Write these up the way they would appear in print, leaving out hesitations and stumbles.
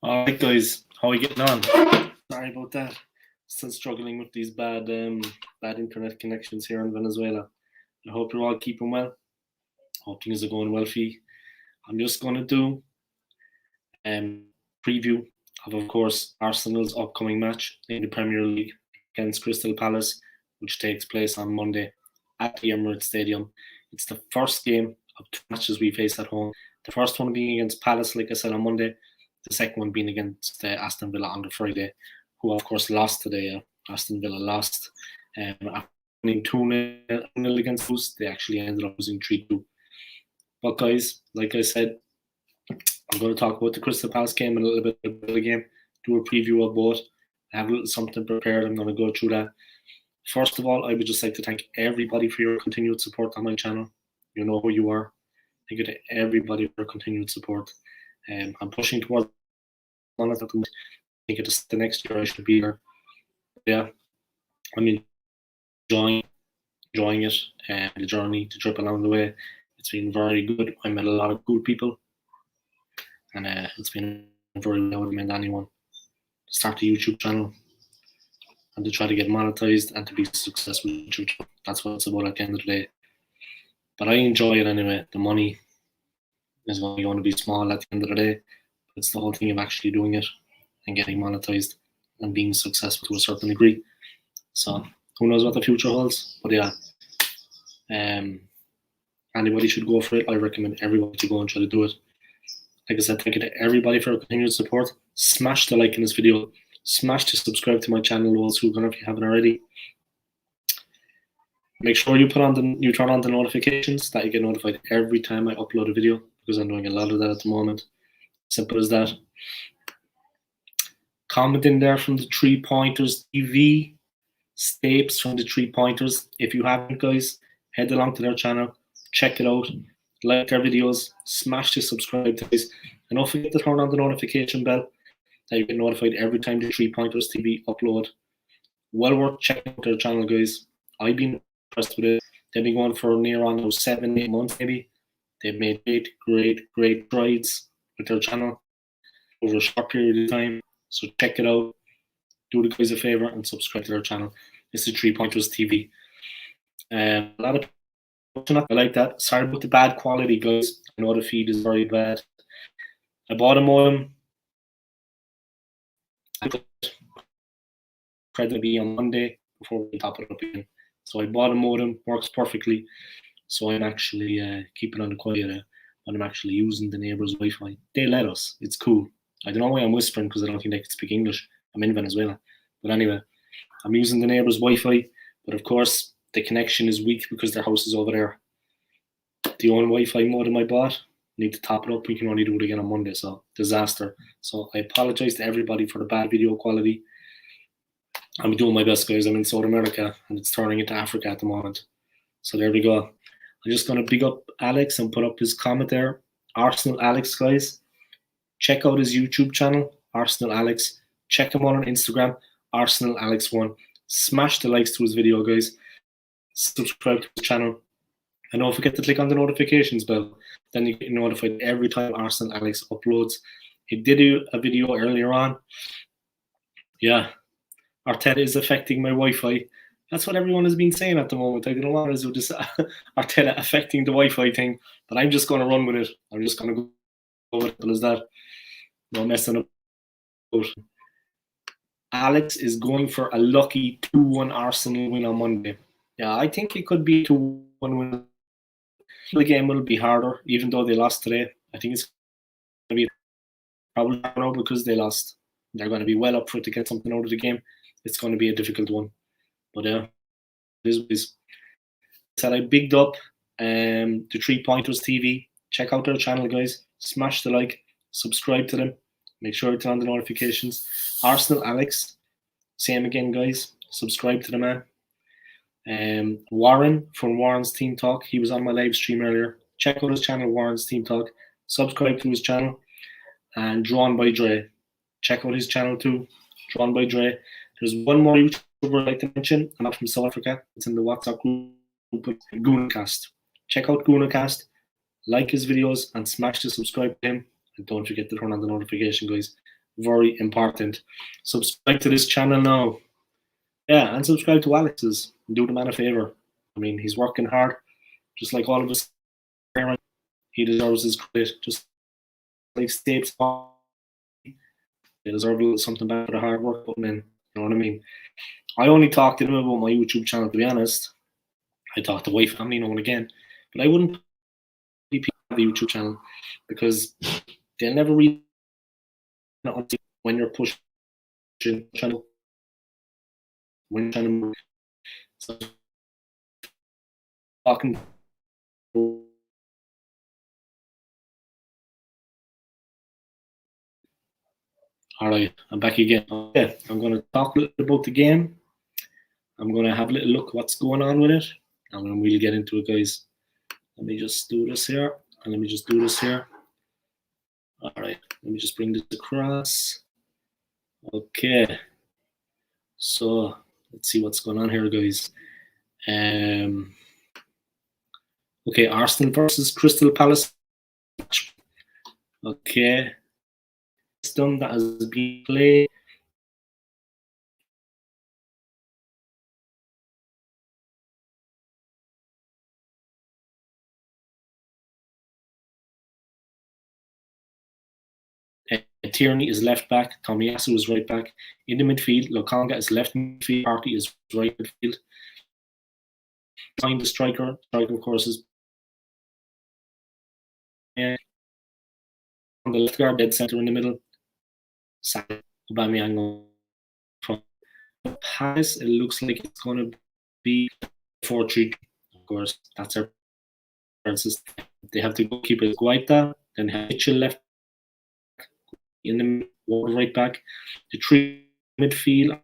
Alright guys, how are we getting on? Sorry about that. Still struggling with these bad internet connections here in Venezuela. I hope you're all keeping well. Hope things are going well for you. I'm just going to do preview of course, Arsenal's upcoming match in the Premier League against Crystal Palace, which takes place on Monday at the Emirates Stadium. It's the first game of two matches we face at home. The first one being against Palace, like I said, on Monday. The second one being against Aston Villa on the Friday, who of course lost today. Aston Villa lost. After winning 2-0 against Wolves, they actually ended up losing 3-2. But guys, like I said, I'm going to talk about the Crystal Palace game and a little bit about the game, do a preview of both. I have a little something prepared. I'm going to go through that. First of all, I would just like to thank everybody for your continued support on my channel. You know who you are. Thank you to everybody for continued support. I'm pushing towards one of them. I think it's the next year I should be there. Yeah, I'm enjoying it and the journey, the trip along the way. It's been very good. I met a lot of cool people, and it's been very well. I would recommend anyone to start a YouTube channel and to try to get monetized and to be successful with YouTube. That's what it's about at the end of the day. But I enjoy it anyway. The money is only going to be small at the end of the day. It's the whole thing of actually doing it and getting monetized and being successful to a certain degree. So who knows what the future holds? But yeah, anybody should go for it. I recommend everybody to go and try to do it. Like I said, thank you to everybody for your continued support. Smash the like in this video. Smash to subscribe to my channel, those who are going, if you haven't already. Make sure you turn on the notifications, that you get notified every time I upload a video, because I'm doing a lot of that at the moment. Simple as that. Comment in there from the 3 Pointers TV. Stapes from the 3 Pointers. If you haven't, guys, head along to their channel, check it out, like their videos, smash the subscribe to this, and don't forget to turn on the notification bell that you get notified every time the 3 Pointers TV upload. Well worth checking out their channel, guys. I've been impressed with it. They've been going for near on 7-8 months maybe. They've made great strides with their channel over a short period of time. So check it out. Do the guys a favor and subscribe to their channel. It's the 3 Pointers TV. A lot of people I like that. Sorry about the bad quality, guys. I know the feed is very bad. I bought a modem. Credit to be on Monday before we top it up again. So I bought a modem, works perfectly. So I'm actually keeping on the quiet, but I'm actually using the neighbor's Wi-Fi. They let us. It's cool. I don't know why I'm whispering, because I don't think they can speak English. I'm in Venezuela. But anyway, I'm using the neighbor's Wi-Fi. But of course, the connection is weak because their house is over there. The only Wi-Fi modem I bought, need to top it up. We can only do it again on Monday. So disaster. So I apologize to everybody for the bad video quality. I'm doing my best, guys. I'm in South America and it's turning into Africa at the moment. So there we go. I'm just going to big up Alex and put up his comment there. Arsenal Alex, guys. Check out his YouTube channel, Arsenal Alex. Check him out on Instagram, Arsenal Alex1. Smash the likes to his video, guys. Subscribe to his channel. And don't forget to click on the notifications bell. Then you get notified every time Arsenal Alex uploads. He did a video earlier on. Yeah, Arteta is affecting my Wi-Fi. That's what everyone has been saying at the moment. I don't know what it is with this Arteta affecting the Wi-Fi thing, but I'm just going to run with it. I'm just going to go with it as that. No messing about. Alex is going for a lucky 2-1 Arsenal win on Monday. Yeah, I think it could be 2-1 win. The game will be harder, even though they lost today. I think it's going to be probably harder because they lost. They're going to be well up for it to get something out of the game. It's going to be a difficult one. But yeah, it is. Said I bigged up the 3 Pointers TV. Check out their channel, guys. Smash the like, subscribe to them. Make sure to turn on the notifications. Arsenal Alex, same again, guys. Subscribe to the man. Warren from Warren's Team Talk. He was on my live stream earlier. Check out his channel, Warren's Team Talk. Subscribe to his channel. And Drawn by Dre. Check out his channel too. Drawn by Dre. There's one more YouTuber I'd like to mention. I'm not from South Africa. It's in the WhatsApp group, Goonacast. Check out Goonacast. Like his videos and smash the subscribe to him. And don't forget to turn on the notification, guys. very important. Subscribe to this channel now. Yeah, and subscribe to Alex's. Do the man a favor. I mean, he's working hard, just like all of us. He deserves his credit, just like Stapes. They deserve a little something back for the hard work putting in. You know what I mean? I only talk to them about my YouTube channel, to be honest. I talk to wife, family now and again, but I wouldn't be people on the YouTube channel because they'll never read when you're pushing channel, when you're trying to move. So talking. All right, I'm back again. Okay, I'm going to talk a little bit about the game. I'm going to have a little look what's going on with it, and then we'll get into it, guys. Let me just do this here, and let me just do this here. All right, let me just bring this across. Okay, so let's see what's going on here, guys. Okay, Arsenal versus Crystal Palace. Okay, system that has been played. Tierney is left back. Tomiyasu is right back. In the midfield, Lokonga is left midfield. Partey is right midfield. Behind the striker of course is on the left guard, dead center in the middle. Aubameyang from Paris. It looks like it's going to be 4-3. Of course, that's our system. They have to go keep it Guaita, then Mitchell left in the right back. The three midfield.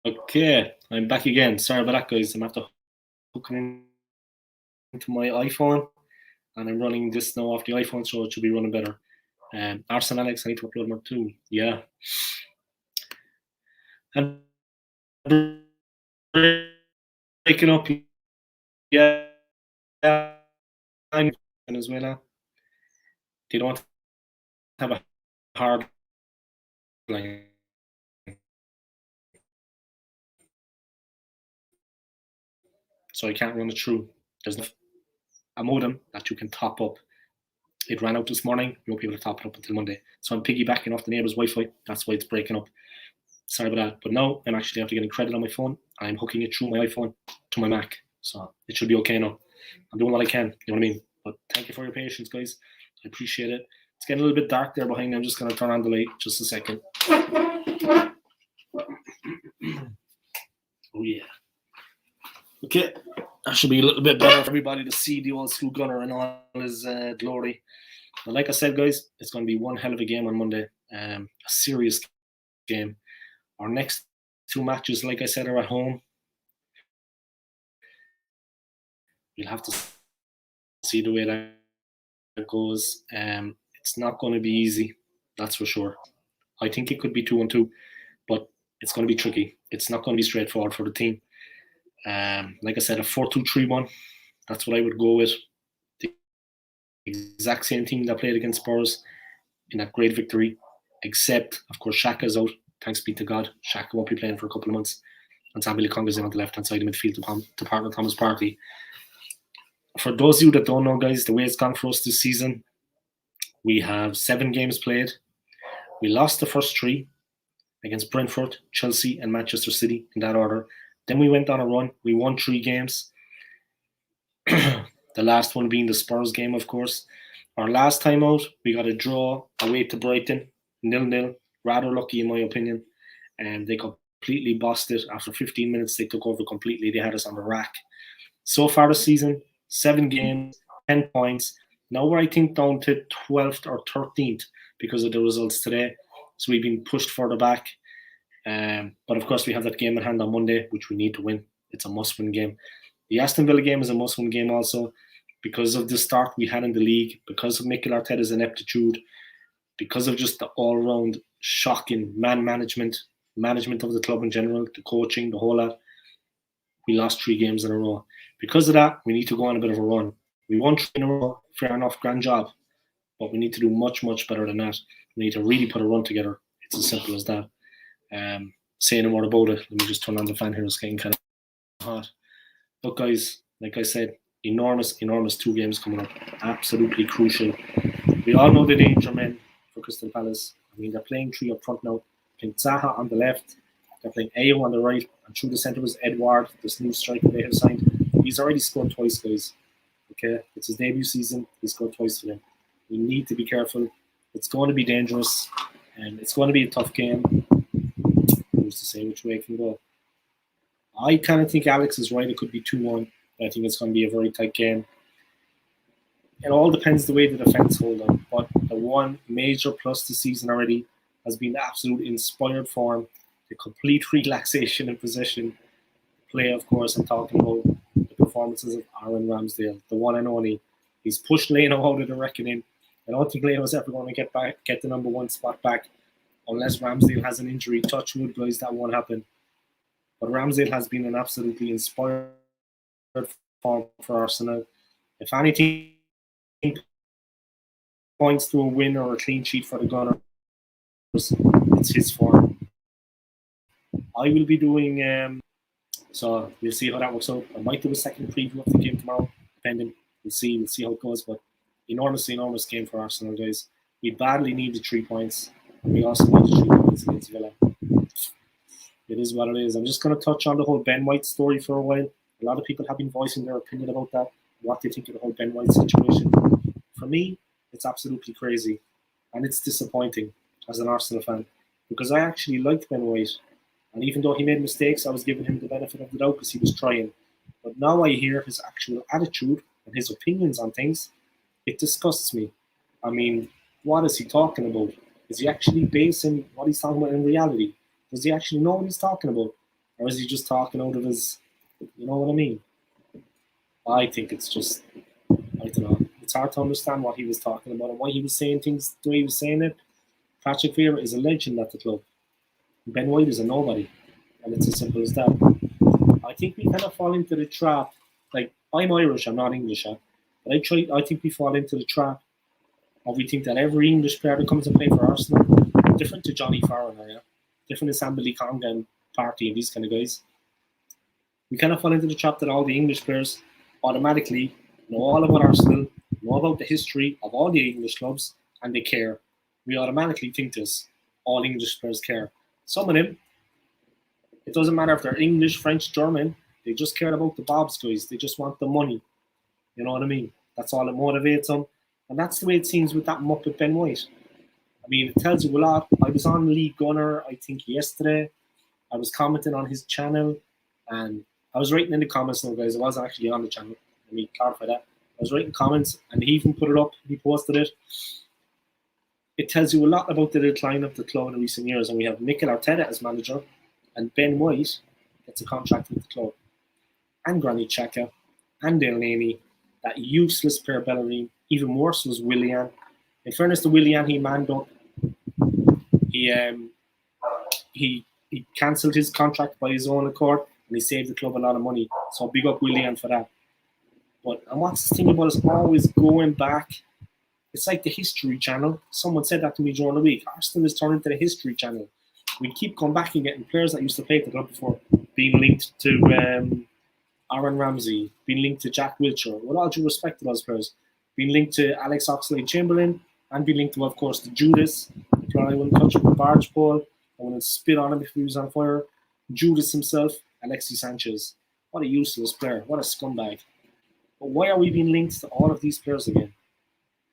Okay, I'm back again. Sorry about that, guys. I'm after hooking into my iPhone, and I'm running this now off the iPhone, so it should be running better. Arsenal, Alex, I need to upload more too. Yeah. And breaking up. Yeah. I'm in Venezuela. They don't have a hard line. So I can't run it through. There's a modem that you can top up. It ran out this morning. You won't be able to top it up until Monday. So I'm piggybacking off the neighbor's Wi-Fi. That's why it's breaking up. Sorry about that. But now I'm actually after getting credit on my phone. I'm hooking it through my iPhone to my Mac. So it should be okay now. I'm doing what I can. You know what I mean? But thank you for your patience, guys. I appreciate it. It's getting a little bit dark there behind me. I'm just going to turn on the light just a second. Oh, yeah. Okay. That should be a little bit better for everybody to see the old school gunner in all his glory. But like I said, guys, it's going to be one hell of a game on Monday. A serious game. Our next two matches, like I said, are at home. We'll have to see the way that goes. It's not going to be easy, that's for sure. I think it could be 2-2, but it's going to be tricky. It's not going to be straightforward for the team. Like I said, a 4-2-3-1. That's what I would go with. The exact same team that played against Spurs in that great victory, except, of course, Xhaka's out. Thanks be to God. Xhaka won't be playing for a couple of months. And Sambi Lukonga's in on the left-hand side of midfield to partner Thomas Partey. For those of you that don't know, guys, the way it's gone for us this season, we have 7 games played. We lost the first 3 against Brentford, Chelsea, and Manchester City in that order. Then we went on a run. We won 3 games. The last one being the Spurs game, of course. Our last time out, we got a draw away to Brighton, 0-0. Rather lucky, in my opinion. And they completely bossed it. After 15 minutes, they took over completely. They had us on the rack. So far this season, 7 games, 10 points. Now we're, I think, down to 12th or 13th because of the results today. So we've been pushed further back. But of course, we have that game at hand on Monday, which we need to win. It's a must-win game. The Aston Villa game is a must-win game also because of the start we had in the league, because of Mikel Arteta's ineptitude, because of just the all-round shocking management of the club in general, the coaching, the whole lot. We lost 3 games in a row. Because of that, we need to go on a bit of a run. We won 3 in a row, fair enough, grand job. But we need to do much, much better than that. We need to really put a run together. It's as simple as that. Say no more about it. Let me just turn on the fan here. It's getting kind of hot. But guys, like I said, enormous 2 games coming up. Absolutely crucial. We all know the danger men for Crystal Palace. I mean, they're playing 3 up front now. Playing Zaha on the left. They're playing Ayo on the right. And through the centre was Edouard, this new striker they have signed. He's already scored twice, guys. Okay? It's his debut season. He scored twice for them. We need to be careful. It's going to be dangerous. And it's going to be a tough game. Who's to say which way it can go? I kind of think Alex is right. It could be 2-1. I think it's going to be a very tight game. It all depends the way the defence hold on. But the one major plus this season already has been the absolute inspired form, the complete relaxation in possession. Play, of course, I'm talking about the performances of Aaron Ramsdale, the one and only. He's pushed Leno out of the reckoning. I don't think Leno's ever going to get the number 1 spot back unless Ramsdale has an injury. Touch wood, guys, that won't happen. But Ramsdale has been an absolutely inspired form for Arsenal. If anything points to a win or a clean sheet for the Gunners, it's his form. I will be doing, so we'll see how that works out. I might do a second preview of the game tomorrow, depending. We'll see how it goes. But enormous game for Arsenal, guys. We badly need the 3 points. And we also need the 3 points against Villa. It is what it is. I'm just going to touch on the whole Ben White story for a while. A lot of people have been voicing their opinion about that, what they think of the whole Ben White situation. For me, it's absolutely crazy. And it's disappointing as an Arsenal fan. Because I actually liked Ben White. And even though he made mistakes, I was giving him the benefit of the doubt because he was trying. But now I hear his actual attitude and his opinions on things. It disgusts me. I mean, what is he talking about? Is he actually basing what he's talking about in reality? Does he actually know what he's talking about? Or is he just talking out of his, you know what I mean? I think it's just, I don't know. It's hard to understand what he was talking about and why he was saying things the way he was saying it. Patrick Vieira is a legend at the club. Ben White is a nobody. And it's as simple as that. I think we kind of fall into the trap. Like, I'm Irish, I'm not English. But I think we fall into the trap of we think that every English player that comes and play for Arsenal, different to Johnny Farron, different to Sambi Lukonga and Partey and these kind of guys. We kind of fall into the trap that all the English players automatically know all about Arsenal, know about the history of all the English clubs, and they care. We automatically think this. All English players care. Some of them, it doesn't matter if they're English, French, German, they just care about the Bobs, guys. They just want the money. You know what I mean? That's all that motivates them. And that's the way it seems with that Muppet Ben White. I mean, it tells you a lot. I was on Lee Gunner, I think, yesterday. I was commenting on his channel, and I was writing in the comments now, guys. I wasn't actually on the channel. Let me clarify that. I was writing comments, and he even put it up. He posted it. It tells you a lot about the decline of the club in recent years. And we have Mikel Arteta as manager, and Ben White gets a contract with the club, and Granit Xhaka, and Delaney, that useless player Bellerin. Even worse was Willian. In fairness to Willian, he manned up. He cancelled his contract by his own accord, and he saved the club a lot of money. So big up Willian for that. And what's the thing about us always going back? It's like the History Channel. Someone said that to me during the week. Arsenal is turning to the History Channel. We keep going back and getting players that used to play at the club before being linked to Aaron Ramsey, being linked to Jack Wilshere. With all due respect to those players, being linked to Alex Oxlade-Chamberlain, and being linked to, of course, to Judas. The player I wouldn't touch him with a barge pole. I wouldn't spit on him if he was on fire. Judas himself, Alexis Sanchez. What a useless player. What a scumbag. But why are we being linked to all of these players again?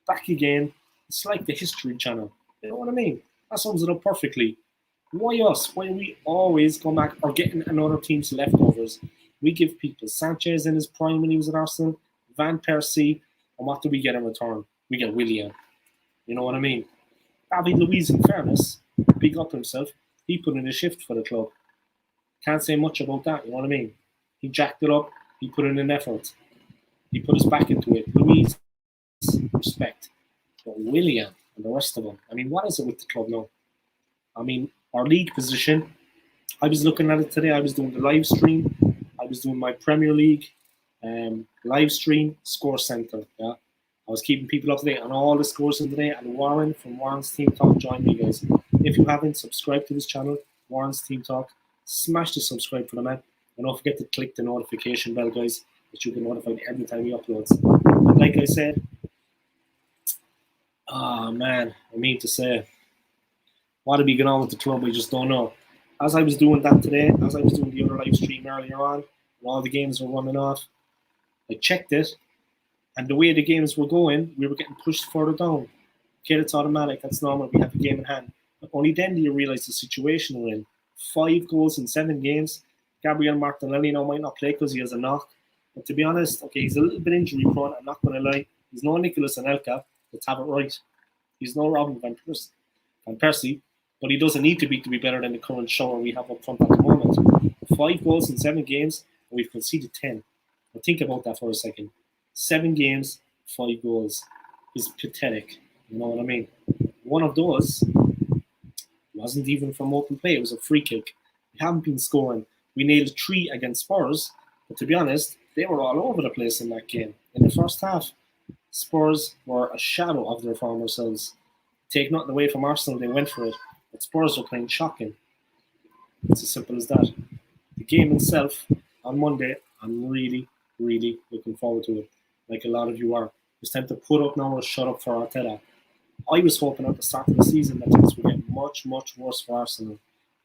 Back again. It's like the History Channel. You know what I mean? That sums it up perfectly. Why us? Why are we always going back or getting another team's leftovers? We give people Sanchez in his prime when he was at Arsenal, Van Persie, and what do we get in return? We get Willian. You know what I mean? David Luiz, in fairness, big up himself. He put in a shift for the club. Can't say much about that, you know what I mean? He jacked it up. He put in an effort. He put his back into it. Luiz, respect. But Willian and the rest of them, I mean, what is it with the club now? I mean, our league position, I was looking at it today. I was doing the live stream. I was doing my Premier League live stream score center. Yeah, I was keeping people up to date on all the scores in today. And Warren from Warren's Team Talk joined me, guys. If you haven't subscribed to this channel, Warren's Team Talk, smash the subscribe for the man. And don't forget to click the notification bell, guys, that you get notified every time he uploads. And like I said, oh man, I mean to say, what did we get on with the club? We just don't know. As I was doing that today, as I was doing the other live stream earlier on, and all the games were running off, I checked it, and the way the games were going, we were getting pushed further down. Okay, that's automatic, that's normal, we have the game in hand. But only then do you realise the situation we're in. 5 goals in 7 games. Gabriel Martinelli now might not play because he has a knock. But to be honest, okay, he's a little bit injury prone, I'm not going to lie. He's no Nicholas Anelka, let's have it right. He's no Robin Van Persie. But he doesn't need to be better than the current shower we have up front at the moment. 5 goals in 7 games, and we've conceded 10. Now think about that for a second. 7 games, 5 goals is pathetic. You know what I mean? One of those wasn't even from open play. It was a free kick. We haven't been scoring. We nailed 3 against Spurs, but to be honest, they were all over the place in that game. In the first half, Spurs were a shadow of their former selves. Take nothing away from Arsenal, they went for it. But Spurs were playing shocking. It's as simple as that. The game itself, on Monday, I'm really, really looking forward to it. Like a lot of you are. It's time to put up now or shut up for Arteta. I was hoping at the start of the season that things would get much, much worse for Arsenal.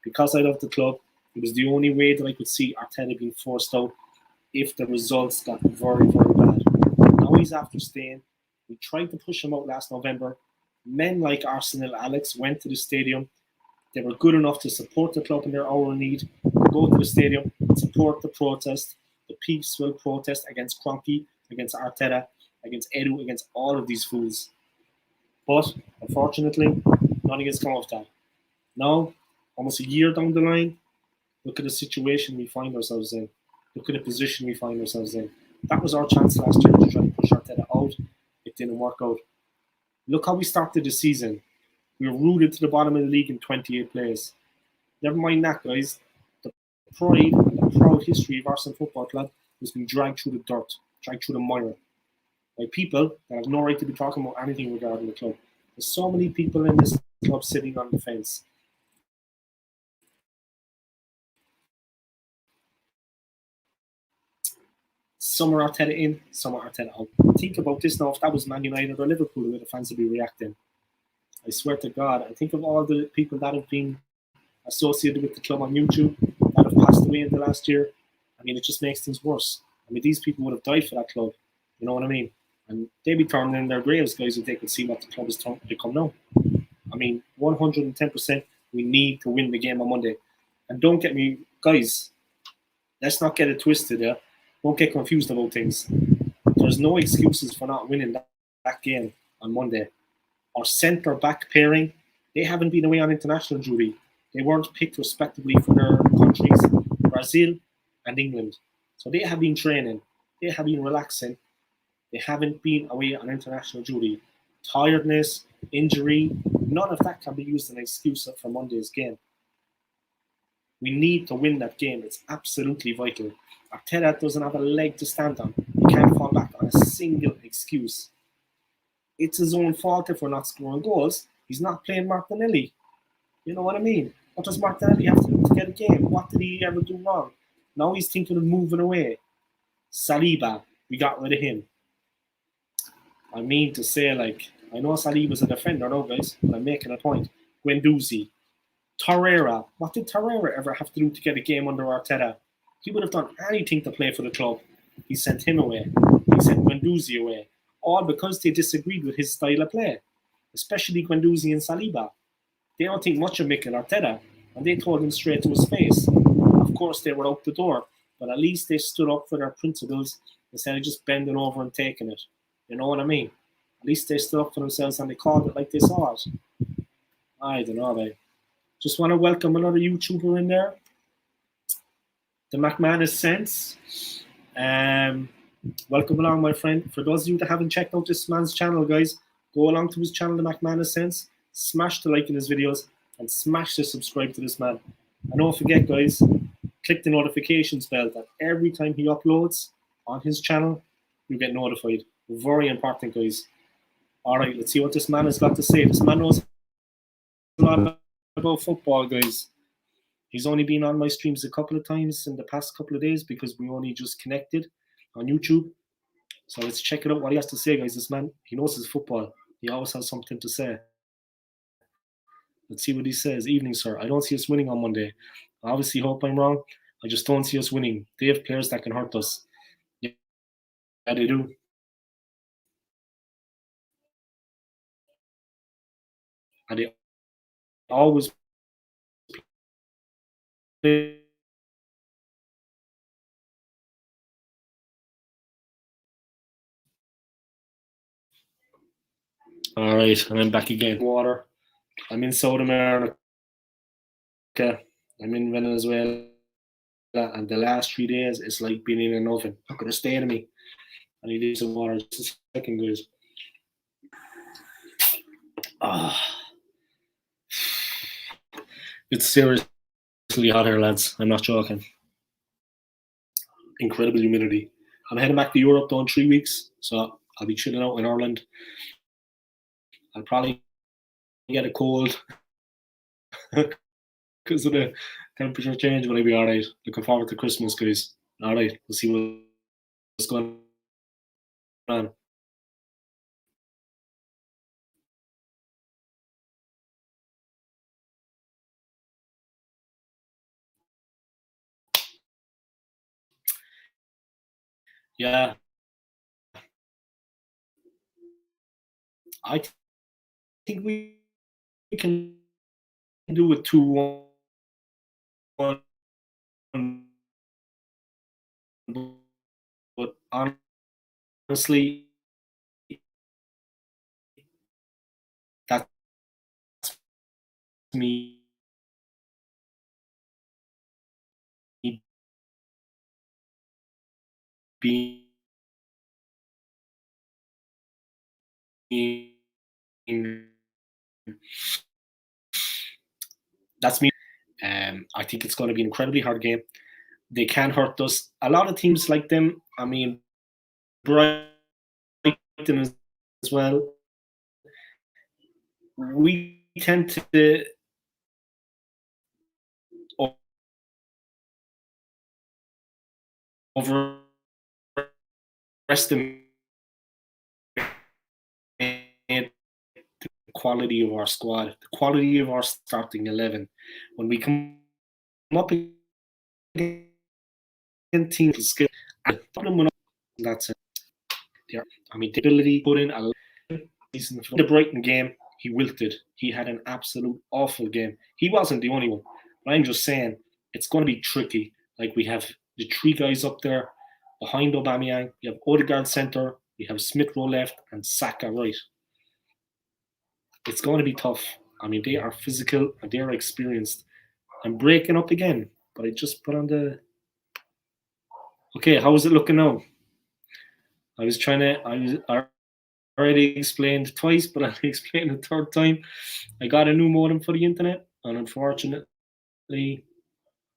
Because I love the club, it was the only way that I could see Arteta being forced out if the results got very, very bad. Now he's after staying. We tried to push him out last November. Men like Arsenal Alex went to the stadium. They were good enough to support the club in their hour of need. Go to the stadium, support the protest, the peaceful protest against Kroenke, against Arteta, against Edu, against all of these fools. But unfortunately, nothing has come of that. Now, almost a year down the line, look at the situation we find ourselves in. Look at the position we find ourselves in. That was our chance last year to try to push Arteta out. It didn't work out. Look how we started the season. We were rooted to the bottom of the league in 28 plays. Never mind that, guys. The pride and the proud history of Arsenal Football Club has been dragged through the dirt, dragged through the mire by people that have no right to be talking about anything regarding the club. There's so many people in this club sitting on the fence. Some are Arteta in, some are Arteta out. Think about this now. If that was Man United or Liverpool, the way the fans would be reacting. I swear to God, I think of all the people that have been associated with the club on YouTube that have passed away in the last year. I mean, it just makes things worse. I mean, these people would have died for that club. You know what I mean? And they'd be turning in their graves, guys, if they could see what the club is trying to become now. I mean, 110%, we need to win the game on Monday. And don't get me, guys, let's not get it twisted. Yeah, don't get confused about things. There's no excuses for not winning that game on Monday. Our centre back pairing, they haven't been away on international duty. They weren't picked respectively for their countries, Brazil and England. So they have been training, they have been relaxing, they haven't been away on international duty. Tiredness, injury, none of that can be used as an excuse for Monday's game. We need to win that game. It's absolutely vital. Arteta doesn't have a leg to stand on. He can't fall back on a single excuse. It's his own fault if we're not scoring goals. He's not playing Martinelli. You know what I mean? What does Martinelli have to do to get a game? What did he ever do wrong? Now he's thinking of moving away. Saliba, we got rid of him. I mean to say, like, I know Saliba's a defender now, guys, but I'm making a point. Guendouzi. Torreira. What did Torreira ever have to do to get a game under Arteta? He would have done anything to play for the club. He sent him away. He sent Guendouzi away. All because they disagreed with his style of play. Especially Guendouzi and Saliba. They don't think much of Mikel Arteta, and they told him straight to his face. Of course, they were out the door, but at least they stood up for their principles instead of just bending over and taking it. You know what I mean? At least they stood up for themselves and they called it like they saw it. I don't know, babe. Just want to welcome another YouTuber in there. The McManus Sense. Welcome along, my friend. For those of you that haven't checked out this man's channel, guys, go along to his channel, The McManus Sense. Smash the like in his videos and smash the subscribe to this man. And don't forget, guys, click the notifications bell that every time he uploads on his channel, you get notified. Very important, guys. All right, let's see what this man has got to say. This man knows a lot about football, guys. He's only been on my streams a couple of times in the past couple of days because we only just connected on YouTube. So let's check it out what he has to say, guys. This man, he knows his football. He always has something to say. Let's see what he says. Evening, sir. I don't see us winning on Monday. I obviously hope I'm wrong. I just don't see us winning. They have players that can hurt us. Yeah, they do. And they always play. All right, and I'm back again. Water. I'm in South America. I'm in Venezuela. And the last 3 days, it's like being in an oven. Not going to stay to me. I need some water. Just a second, guys. It's seriously hot here, lads. I'm not joking. Incredible humidity. I'm heading back to Europe though in 3 weeks, so I'll be chilling out in Ireland. I'll probably get a cold because of the temperature change, but I'll be all right. Looking forward to Christmas, guys. All right, we'll see what's going on. Yeah, I think we can do it 2-1, but honestly, that's me being that's me. I think it's going to be an incredibly hard game. They can hurt us. A lot of teams like them. I mean, Brighton as well. We tend to overestimate the quality of our squad, the quality of our starting 11. When we come up against teams, skill, that's it. I mean, the ability to put in a season for the Brighton game, he wilted. He had an absolute awful game. He wasn't the only one. But I'm just saying, it's going to be tricky. Like we have the three guys up there behind Aubameyang. You have Odegaard centre, you have Smith Rowe left, and Saka right. It's going to be tough. I mean, they are physical and they are experienced. I'm breaking up again, but I just put on the. Okay, how is it looking now? I already explained twice, but I'll explain a third time. I got a new modem for the internet, and unfortunately,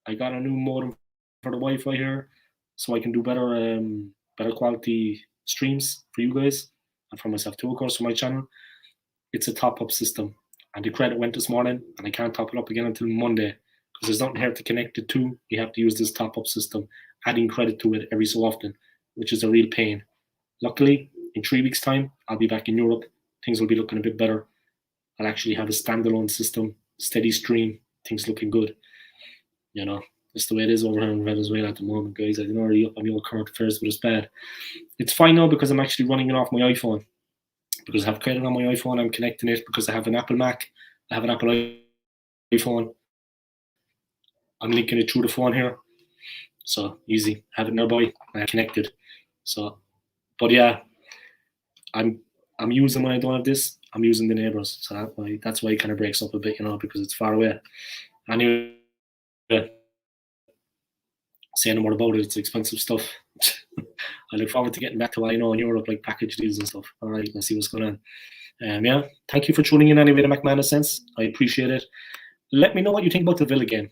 I got a new modem for the Wi-Fi here, so I can do better quality streams for you guys and for myself too, of course, for my channel. It's a top-up system, and the credit went this morning, and I can't top it up again until Monday because there's nothing here to connect it to. You have to use this top-up system, adding credit to it every so often, which is a real pain. Luckily, in 3 weeks' time, I'll be back in Europe. Things will be looking a bit better. I'll actually have a standalone system, steady stream, things looking good. You know, that's the way it is over here in Venezuela at the moment, guys. I don't know already up on your current affairs, but it's bad. It's fine now because I'm actually running it off my iPhone. Because I have credit on my iPhone, I'm connecting it because I have an Apple Mac, I have an Apple iPhone. I'm linking it through the phone here. So easy. I have it nearby, and I'm connected. So, but yeah, I'm using when I don't have this, I'm using the neighbors. So that's why it kind of breaks up a bit, you know, because it's far away. Anyway, say no more about it. It's expensive stuff. I look forward to getting back to what I know in Europe, like package deals and stuff. All right, let's see what's going on. Yeah, thank you for tuning in anyway to McManus Sense. I appreciate it. Let me know what you think about the Villa game.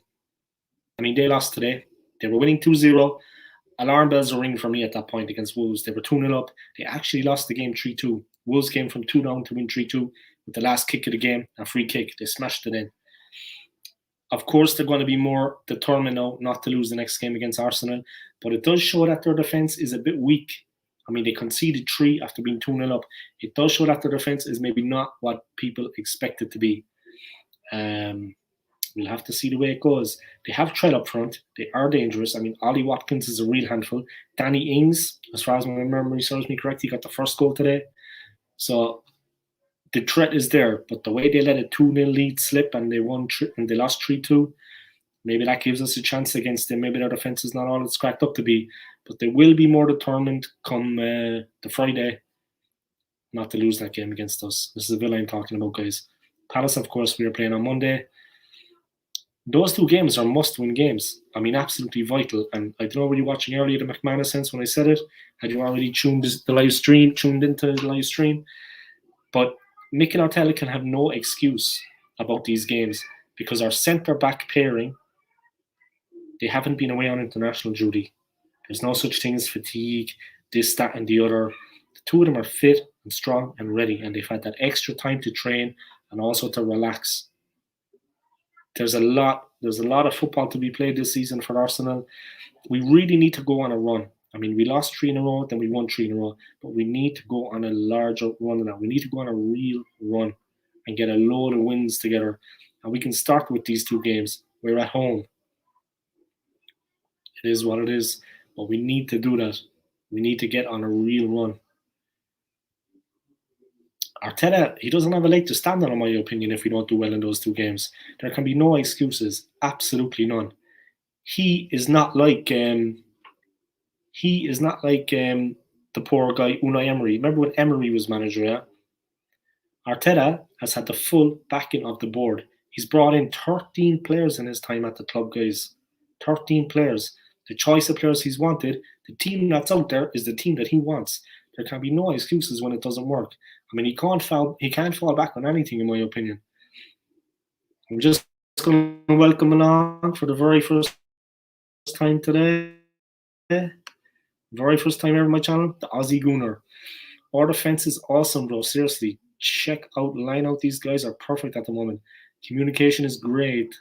I mean, they lost today. They were winning 2-0. Alarm bells are ringing for me at that point against Wolves. They were 2-0 up. They actually lost the game 3-2. Wolves came from 2 down to win 3-2 with the last kick of the game, a free kick. They smashed it in. Of course, they're going to be more determined now not to lose the next game against Arsenal, but it does show that their defence is a bit weak. I mean, they conceded 3 after being 2-0 up. It does show that their defence is maybe not what people expect it to be. We'll have to see the way it goes. They have Trell up front. They are dangerous. I mean, Ollie Watkins is a real handful. Danny Ings, as far as my memory serves me correct, he got the first goal today. So the threat is there, but the way they let a 2-0 lead slip and they lost 3-2, maybe that gives us a chance against them. Maybe their defense is not all it's cracked up to be, but they will be more determined come the Friday not to lose that game against us. This is the Villa I'm talking about, guys. Palace, of course, we are playing on Monday. Those 2 games are must-win games. I mean, absolutely vital. And I don't know, were you watching earlier the McManus Sense when I said it? Had you already tuned into the live stream? But Mikel Arteta can have no excuse about these games because our centre-back pairing, they haven't been away on international duty. There's no such thing as fatigue, this, that, and the other. The 2 of them are fit and strong and ready, and they've had that extra time to train and also to relax. There's a lot of football to be played this season for Arsenal. We really need to go on a run. I mean, we lost 3 in a row, then we won 3 in a row, but we need to go on a larger run now. We need to go on a real run and get a load of wins together. And we can start with these 2 games. We're at home. It is what it is, but we need to do that. We need to get on a real run. Arteta, he doesn't have a leg to stand on, in my opinion, if we don't do well in those 2 games. There can be no excuses, absolutely none. He is not like the poor guy Unai Emery. Remember when Emery was manager? Yeah, Arteta has had the full backing of the board. He's brought in 13 players in his time at the club, guys. 13 players. The choice of players he's wanted, the team that's out there is the team that he wants. There can be no excuses when it doesn't work. I mean, he can't fall back on anything, in my opinion. I'm just going to welcome along for the very first time today. Very first time ever on my channel, the Aussie Gooner. Our defense is awesome, bro. Seriously, line out. These guys are perfect at the moment. Communication is great.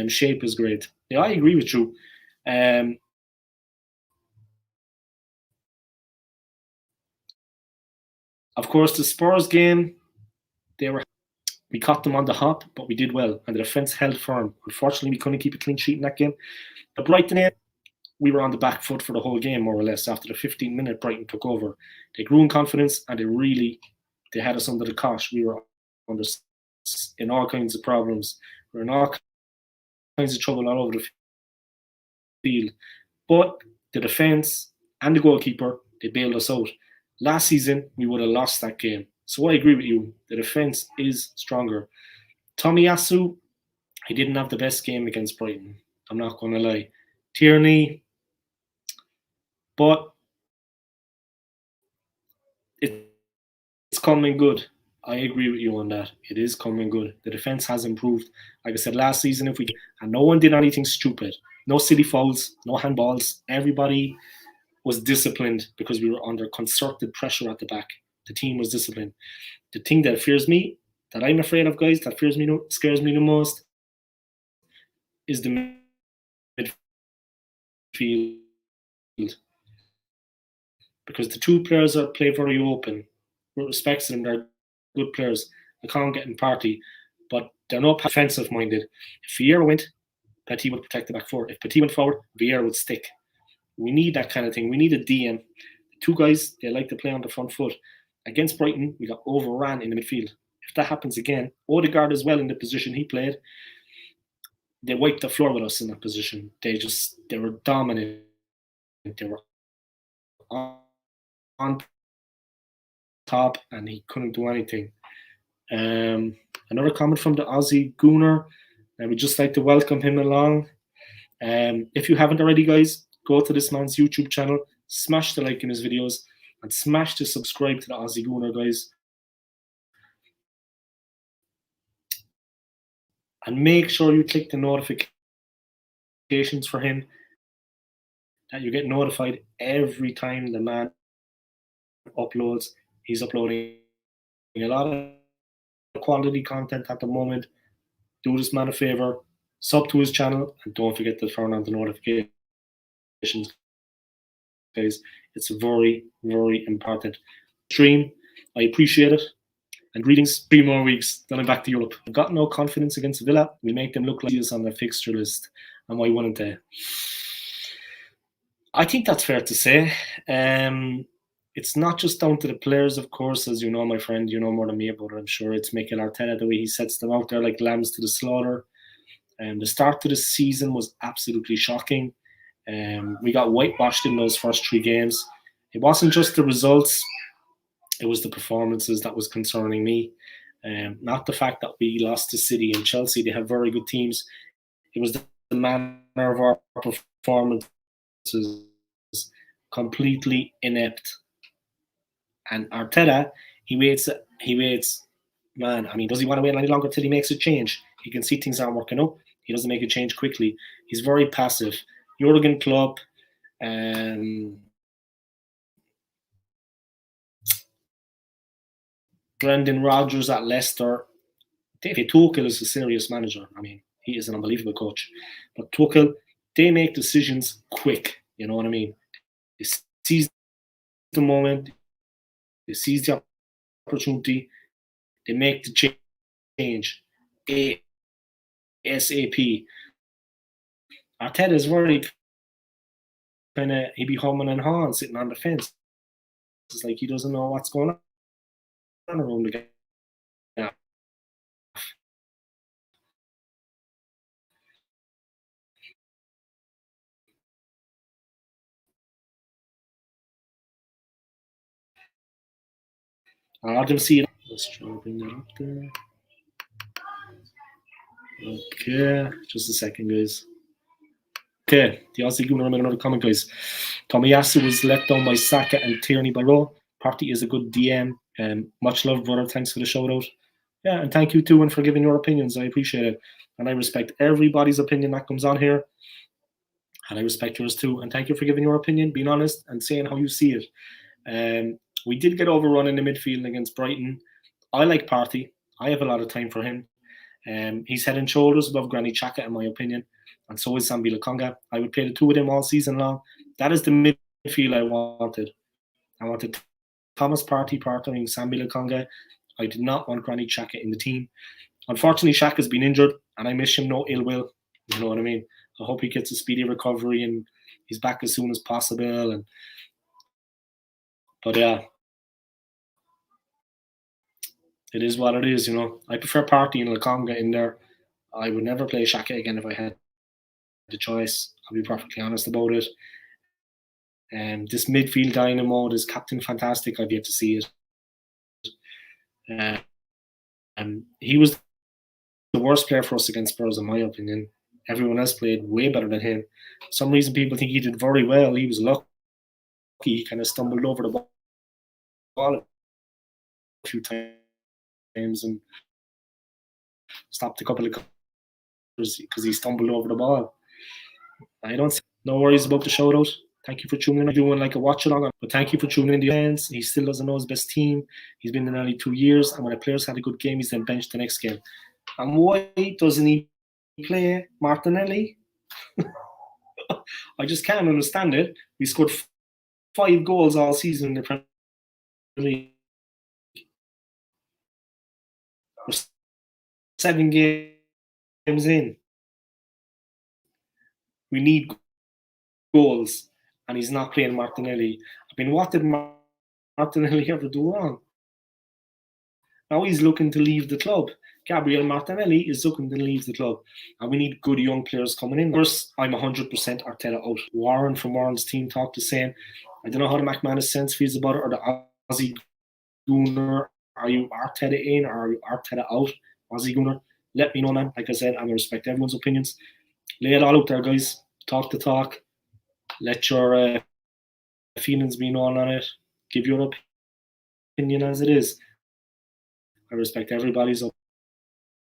Shape is great. Yeah, I agree with you. Of course, the Spurs game, we caught them on the hop, but we did well, and the defense held firm. Unfortunately, we couldn't keep a clean sheet in that game. The Brighton game, we were on the back foot for the whole game, more or less. After the 15-minute, Brighton took over. They grew in confidence, and they had us under the cosh. We were in all kinds of problems. We were in all kinds of trouble all over the field. But the defence and the goalkeeper, they bailed us out. Last season, we would have lost that game. So I agree with you. The defence is stronger. Tomiyasu, he didn't have the best game against Brighton. I'm not going to lie. Tierney, but it's coming good. I agree with you on that. It is coming good. The defense has improved. Like I said last season, if we and no one did anything stupid, no silly fouls, no handballs. Everybody was disciplined because we were under concerted pressure at the back. The team was disciplined. The thing that fears me, that I'm afraid of, guys, that scares me the most, is the midfield, because the two players are play very open. With respect to them, they're good players. I can't get in party, but they're not offensive minded. If Vieira went, Petit would protect the back four. If Petit went forward, Vieira would stick. We need that kind of thing. We need a DM. The two guys, they like to play on the front foot. Against Brighton, we got overran in the midfield. If that happens again, Odegaard as well in the position he played, they wiped the floor with us in that position. They were dominant. They were on top, and he couldn't do anything. Another comment from the Aussie Gooner. I would just like to welcome him along. If you haven't already, guys, go to this man's YouTube channel, smash the like in his videos, and smash the subscribe to the Aussie Gooner, guys. And make sure you click the notifications for him, that you get notified every time the man uploads. He's uploading a lot of quality content at the moment. Do this man a favor, sub to his channel, and don't forget to turn on the notifications, guys. It's very, very important. Stream, I appreciate it. And greetings, 3 more weeks, then I'm back to Europe. I've got no confidence against Villa. We make them look like this on their fixture list. And why wouldn't they? I think that's fair to say. It's not just down to the players, of course, as you know, my friend, you know more than me about it, I'm sure. It's Mikel Arteta, the way he sets them out there like lambs to the slaughter. The start to the season was absolutely shocking. We got whitewashed in those first 3 games. It wasn't just the results, it was the performances that was concerning me. Not the fact that we lost to City and Chelsea. They have very good teams. It was the manner of our performances, completely inept. And Arteta, he waits. Man, I mean, does he want to wait any longer till he makes a change? He can see things aren't working out. He doesn't make a change quickly. He's very passive. Jurgen Klopp, Brendan Rodgers at Leicester. David Tuchel is a serious manager. I mean, he is an unbelievable coach. But Tuchel, they make decisions quick. You know what I mean? They seize the moment. They seize the opportunity. They make the change ASAP. Arteta is very kind of, he'd be humming and hawing sitting on the fence. It's like he doesn't know what's going on around the game. I'll just see it. Let's try to bring that up there. Okay, just a second, guys. Okay, the Aussie Gooner made another comment, guys. Tomiyasu was let down by Saka and Tierney by Rowe. Party is a good DM. Much love, brother. Thanks for the shout out. Yeah, and thank you too, and for giving your opinions. I appreciate it. And I respect everybody's opinion that comes on here. And I respect yours too. And thank you for giving your opinion, being honest, and saying how you see it. We did get overrun in the midfield against Brighton. I like Partey. I have a lot of time for him. He's head and shoulders above Granit Xhaka, in my opinion. And so is Sambi Lokonga. I would play the two of them all season long. That is the midfield I wanted. I wanted Thomas Partey partnering Sambi Lokonga. I did not want Granit Xhaka in the team. Unfortunately, Xhaka's been injured, and I miss him no ill will. You know what I mean? I hope he gets a speedy recovery and he's back as soon as possible. But yeah, it is what it is, you know. I prefer Partey and Lokonga in there. I would never play Xhaka again if I had the choice. I'll be perfectly honest about it. This midfield dynamo, this captain fantastic, I've yet to see it. He was the worst player for us against Spurs, in my opinion. Everyone else played way better than him. For some reason, people think he did very well. He was lucky. He kind of stumbled over the ball a few times and stopped a couple of because he stumbled over the ball. I don't. No worries about the shout out. Thank you for tuning in. Doing like a watch along, but thank you for tuning in. The fans. He still doesn't know his best team. He's been there nearly 2 years, and when a player's had a good game, he's then benched the next game. And why doesn't he play Martinelli? I just can't understand it. We scored 5 goals all season in the Premier League. We're 7 games in. We need goals, and he's not playing Martinelli. I mean, what did Martinelli ever do wrong? Now he's looking to leave the club. Gabriel Martinelli is looking to leave the club, and we need good young players coming in. First, I'm 100% Arteta out. Warren from Warren's team talked the same. I don't know how the McManus sense feels about it, or the Aussie Gooner. Are you Arteta in, or are you Arteta out? Aussie Gooner, let me know, man. Like I said, I respect everyone's opinions. Lay it all out there, guys. Talk the talk. Let your feelings be known on it. Give your opinion as it is. I respect everybody's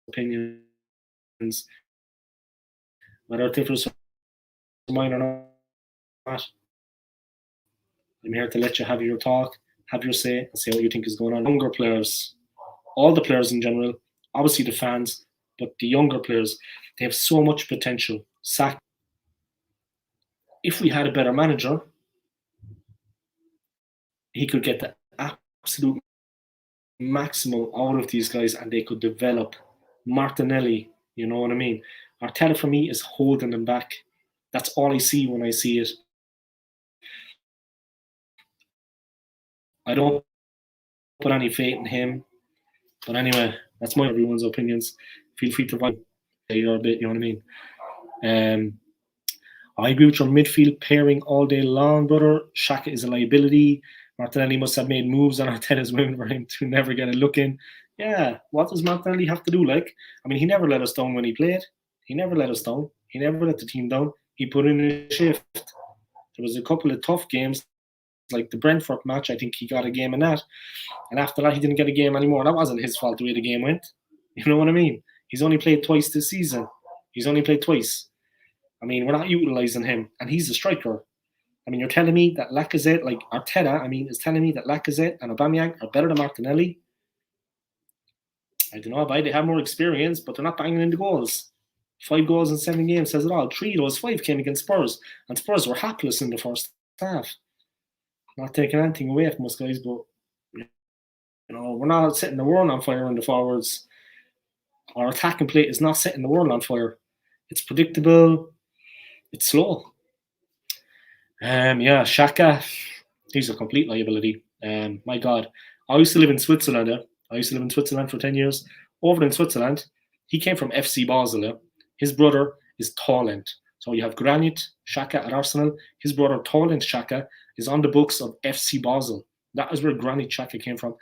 opinions, whether it differs from mine or not. I'm here to let you have your talk, have your say, and say what you think is going on. Younger players, all the players in general, obviously the fans, but the younger players, they have so much potential. If we had a better manager, he could get the absolute maximum out of these guys, and they could develop. Martinelli, you know what I mean? Arteta for me is holding them back. That's all I see when I see it. I don't put any faith in him. But anyway, that's my everyone's opinions. Feel free to write your bit, you know what I mean? I agree with your midfield pairing all day long, brother. Xhaka is a liability. Martinelli must have made moves on Arteta's women for him to never get a look in. Yeah, what does Martinelli have to do? Like, I mean, he never let us down when he played. He never let us down. He never let the team down. He put in a shift. There was a couple of tough games, like the Brentford match. I think he got a game in that. And after that, he didn't get a game anymore. That wasn't his fault the way the game went. You know what I mean? He's only played twice this season. He's only played twice. I mean, we're not utilising him. And he's a striker. I mean, you're telling me that Lacazette, like Arteta, is telling me that Lacazette and Aubameyang are better than Martinelli? I don't know, they have more experience, but they're not banging in the goals. 5 goals in 7 games says it all. 3 of those 5 came against Spurs, and Spurs were hapless in the first half. Not taking anything away from us, guys, but you know, we're not setting the world on fire in the forwards. Our attacking play is not setting the world on fire. It's predictable. It's slow. Yeah, Xhaka, he's a complete liability. My God, I used to live in Switzerland. I used to live in Switzerland for 10 years. Over in Switzerland, he came from FC Basel. His brother is Taulant. So you have Granit Xhaka at Arsenal. His brother Taulant Xhaka is on the books of FC Basel. That is where Granit Xhaka came from.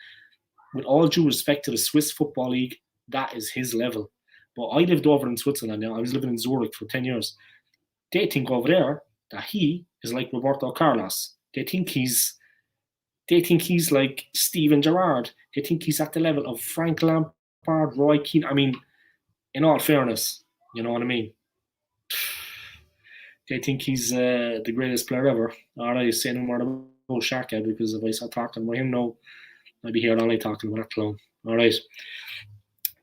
With all due respect to the Swiss Football League, that is his level. But I lived over in Switzerland now. I was living in Zurich for 10 years. They think over there that he is like Roberto Carlos. They think he's like Steven Gerrard. They think he's at the level of Frank Lampard, Roy Keane. I mean, in all fairness, you know what I mean? They think he's the greatest player ever. All right, say no more about Xhaka, because if I start talking about him now, I'd be here all night talking about that clown. All right.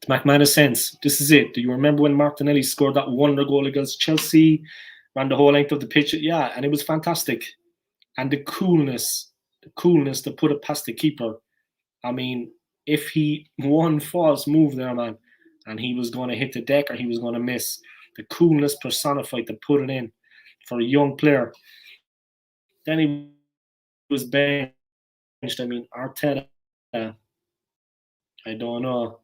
To McManus sense, this is it. Do you remember when Martinelli scored that wonder goal against Chelsea? Ran the whole length of the pitch. Yeah, and it was fantastic. And the coolness to put it past the keeper. I mean, if he one false move there, man, and he was going to hit the deck or he was going to miss, the coolness personified to put it in for a young player. Then he was benched. I mean, Arteta, I don't know.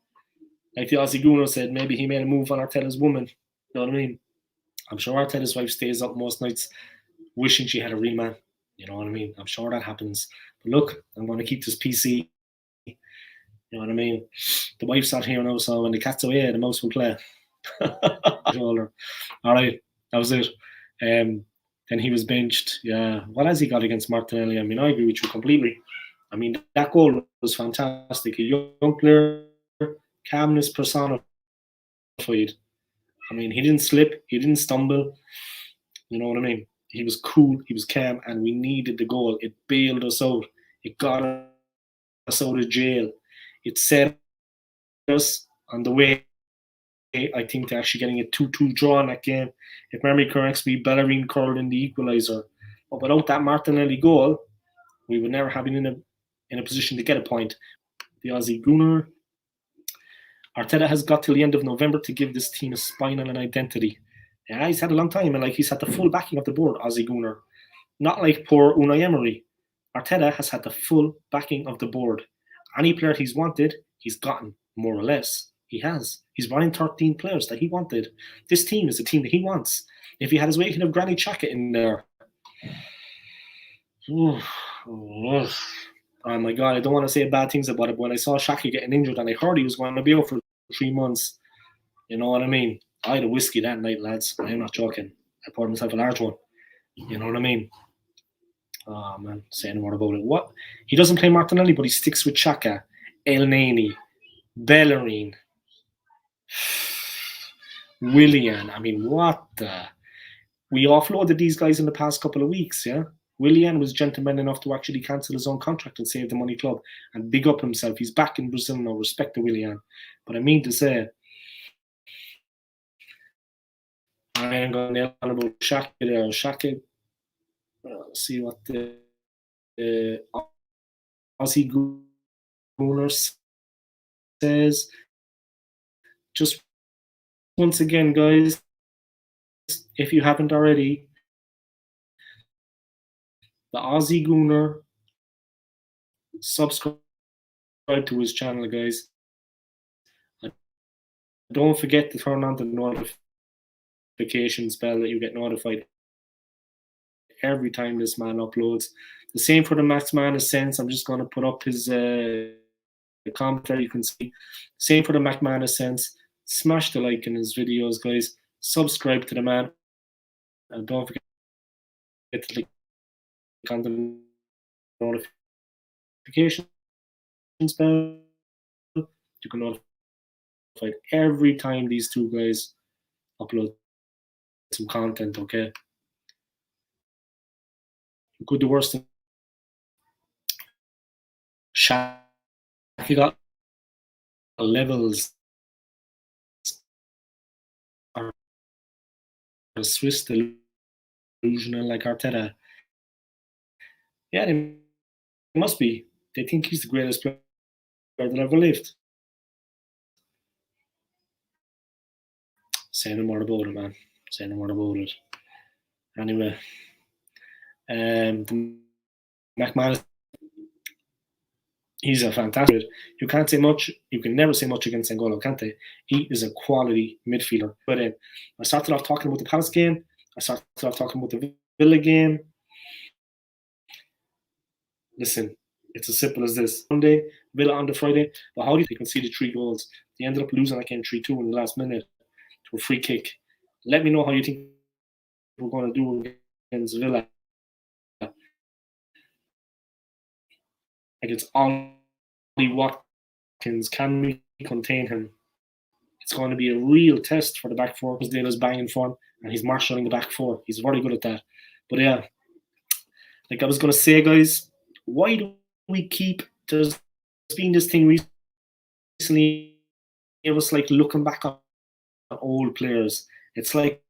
Like the Aussie Guno said, maybe he made a move on Arteta's woman. You know what I mean? I'm sure Arteta's wife stays up most nights wishing she had a real man. You know what I mean? I'm sure that happens. But look, I'm going to keep this PC. You know what I mean? The wife's not here now, so when the cat's away, the mouse will play. All right, that was it. Then he was benched. Yeah, what has he got against Martinelli? I mean, I agree with you completely. I mean, that goal was fantastic. A young player, calmness personified. I mean, he didn't slip, he didn't stumble. You know what I mean? He was cool, he was calm, and we needed the goal. It bailed us out. It got us out of jail. It set us on the way, I think, to actually getting a 2-2 draw in that game. If memory corrects me, Bellerin curled in the equaliser. But without that Martinelli goal, we would never have been in a position to get a point. The Aussie Gooner. Arteta has got till the end of November to give this team a spine and an identity. Yeah, he's had a long time, and he's had the full backing of the board, Aussie Gooner. Not like poor Unai Emery. Arteta has had the full backing of the board. Any player he's wanted, he's gotten, more or less. He has. He's brought in 13 players that he wanted. This team is the team that he wants. If he had his way, he could have Granny Xhaka in there. Oh my God, I don't want to say bad things about it, but when I saw Xhaka getting injured and I heard he was going to be out for 3 months, you know what I mean? I had a whiskey that night, lads. I'm not joking. I poured myself a large one. You know what I mean? Oh, man, say no more about it. What? He doesn't play Martinelli, but he sticks with Xhaka, El Neni, Bellerin, Willian. I mean, what the? We offloaded these guys in the past couple of weeks, yeah? Willian was gentleman enough to actually cancel his own contract and save the money club and big up himself. He's back in Brazil now. Respect to Willian. But I mean to say, I ain't going to nail on about Xhaka there. Xhaka, see what the Aussie Gooner says. Just once again, guys, if you haven't already, the Aussie Gooner, subscribe to his channel, guys. And don't forget to turn on the notifications bell that you get notified every time this man uploads. The same for the Max Man Sense. I'm just going to put up his commentary. You can see. Same for the Mac Man Sense. Smash the like in his videos, guys. Subscribe to the man. And don't forget to click on the notifications bell. You can notify every time these two guys upload some content, okay? You could do worse than Shaq. He got levels are Swiss delusional like Arteta. Yeah, they must be. They think he's the greatest player that ever lived. Say no more about it, man. Say no more about it. Anyway, the McManus, he's a fantastic. You can't say much. You can never say much against N'Golo Kante. He is a quality midfielder. But I started off talking about the Palace game. I started off talking about the Villa game. Listen, it's as simple as this. Monday, Villa on the Friday. But how do you concede 3 goals? They ended up losing that game 3-2 in the last minute to a free kick. Let me know how you think we're going to do against Villa. Against Ollie Watkins, can we contain him? It's going to be a real test for the back four because Dale's banging for him and he's marshalling the back four. He's very good at that. But yeah, like I was going to say, guys, why do we keep, there's been this thing recently, it was like looking back on old players. It's like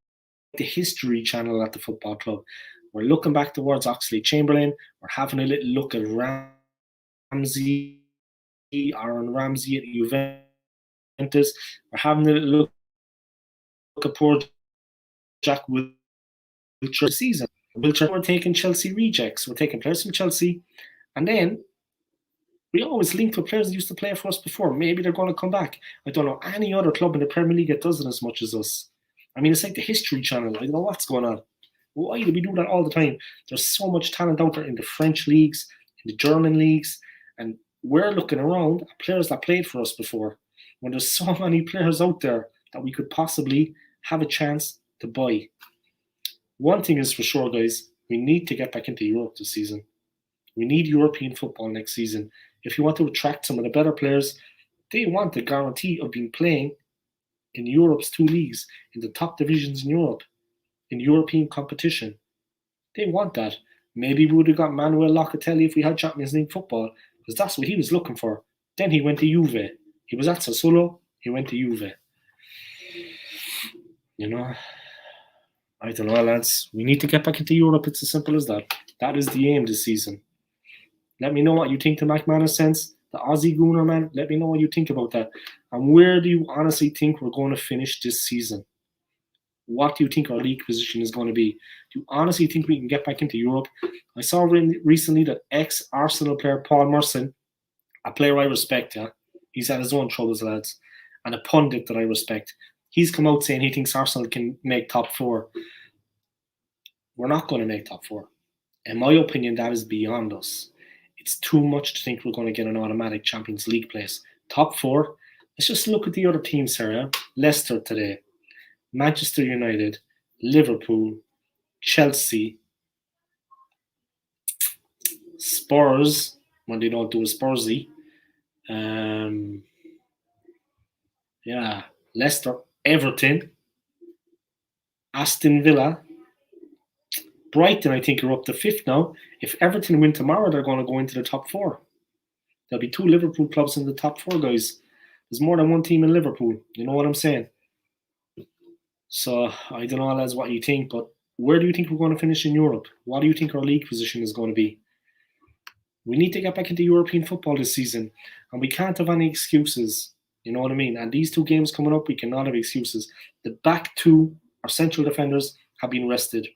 the History Channel at the football club. We're looking back towards Oxlade-Chamberlain. We're having a little look at Ramsey, Aaron Ramsey at Juventus. We're having a little look at poor Jack Wilshere season. Wilshere, we're taking Chelsea rejects. We're taking players from Chelsea. And then we always link with players that used to play for us before. Maybe they're going to come back. I don't know any other club in the Premier League that does it as much as us. I mean, it's like the History Channel. I don't know what's going on. Why do we do that all the time? There's so much talent out there in the French leagues, in the German leagues, and we're looking around at players that played for us before. When there's so many players out there that we could possibly have a chance to buy. One thing is for sure, guys, we need to get back into Europe this season. We need European football next season. If you want to attract some of the better players, they want the guarantee of being playing in Europe's two leagues, in the top divisions in Europe, in European competition. They want that. Maybe we would have got Manuel Locatelli if we had Champions League football, because that's what he was looking for. Then he went to Juve. He was at Sassuolo, he went to Juve. You know, I don't know, lads. We need to get back into Europe. It's as simple as that. That is the aim this season. Let me know what you think to McManus sense, the Aussie Gooner, man. Let me know what you think about that. And where do you honestly think we're going to finish this season? What do you think our league position is going to be? Do you honestly think we can get back into Europe? I saw recently that ex-Arsenal player Paul Merson, a player I respect, he's had his own troubles, lads, and a pundit that I respect, he's come out saying he thinks Arsenal can make top four. We're not going to make top four. In my opinion, that is beyond us. It's too much to think we're going to get an automatic Champions League place. Top four, let's just look at the other teams here. Leicester today, Manchester United, Liverpool, Chelsea, Spurs, when they don't do a Spursy. Leicester, Everton, Aston Villa, Brighton, I think, are up to fifth now. If Everton win tomorrow, they're going to go into the top four. There'll be two Liverpool clubs in the top four, guys. There's more than one team in Liverpool. You know what I'm saying? So, I don't know, lads, what you think, but where do you think we're going to finish in Europe? What do you think our league position is going to be? We need to get back into European football this season, and we can't have any excuses. You know what I mean? And these two games coming up, we cannot have excuses. The back two, our central defenders, have been rested.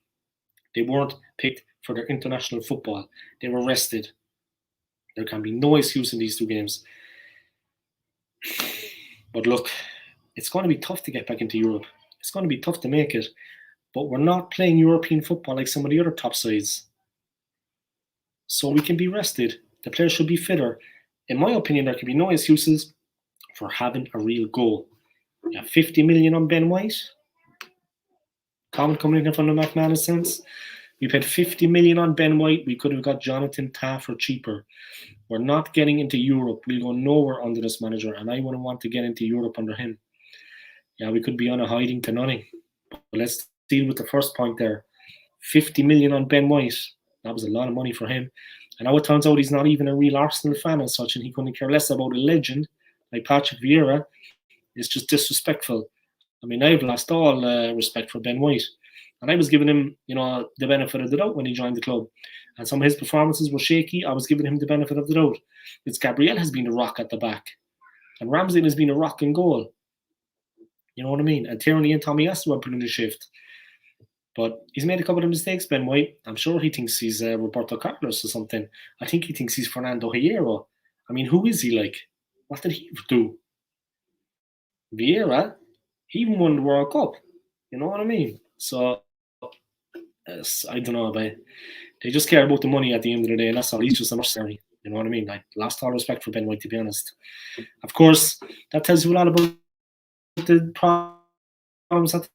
They weren't picked for their international football. They were rested. There can be no excuse in these two games. But look, it's going to be tough to get back into Europe. It's going to be tough to make it. But we're not playing European football like some of the other top sides. So we can be rested. The players should be fitter. In my opinion, there can be no excuses for having a real goal. You have 50 million on Ben White. Comment coming in from the McManus sense. We paid 50 million on Ben White. We could have got Jonathan Tah for cheaper. We're not getting into Europe. We'll go nowhere under this manager, and I wouldn't want to get into Europe under him. Yeah, we could be on a hiding to nothing. But let's deal with the first point there. 50 million on Ben White. That was a lot of money for him. And now it turns out he's not even a real Arsenal fan as such, and he couldn't care less about a legend like Patrick Vieira. It's just disrespectful. I mean, I've lost all respect for Ben White. And I was giving him, the benefit of the doubt when he joined the club. And some of his performances were shaky. I was giving him the benefit of the doubt. It's Gabriel has been a rock at the back. And Ramsey has been a rock in goal. You know what I mean? And Tierney and Tommy Asu have put in the shift. But he's made a couple of mistakes, Ben White. I'm sure he thinks he's Roberto Carlos or something. I think he thinks he's Fernando Hierro. I mean, who is he like? What did he do? Vieira, he even won the World Cup. You know what I mean? So, I don't know, but they just care about the money at the end of the day, and that's all. He's just a mercenary. You know what I mean? I lost all respect for Ben White, to be honest. Of course, that tells you a lot about the problems at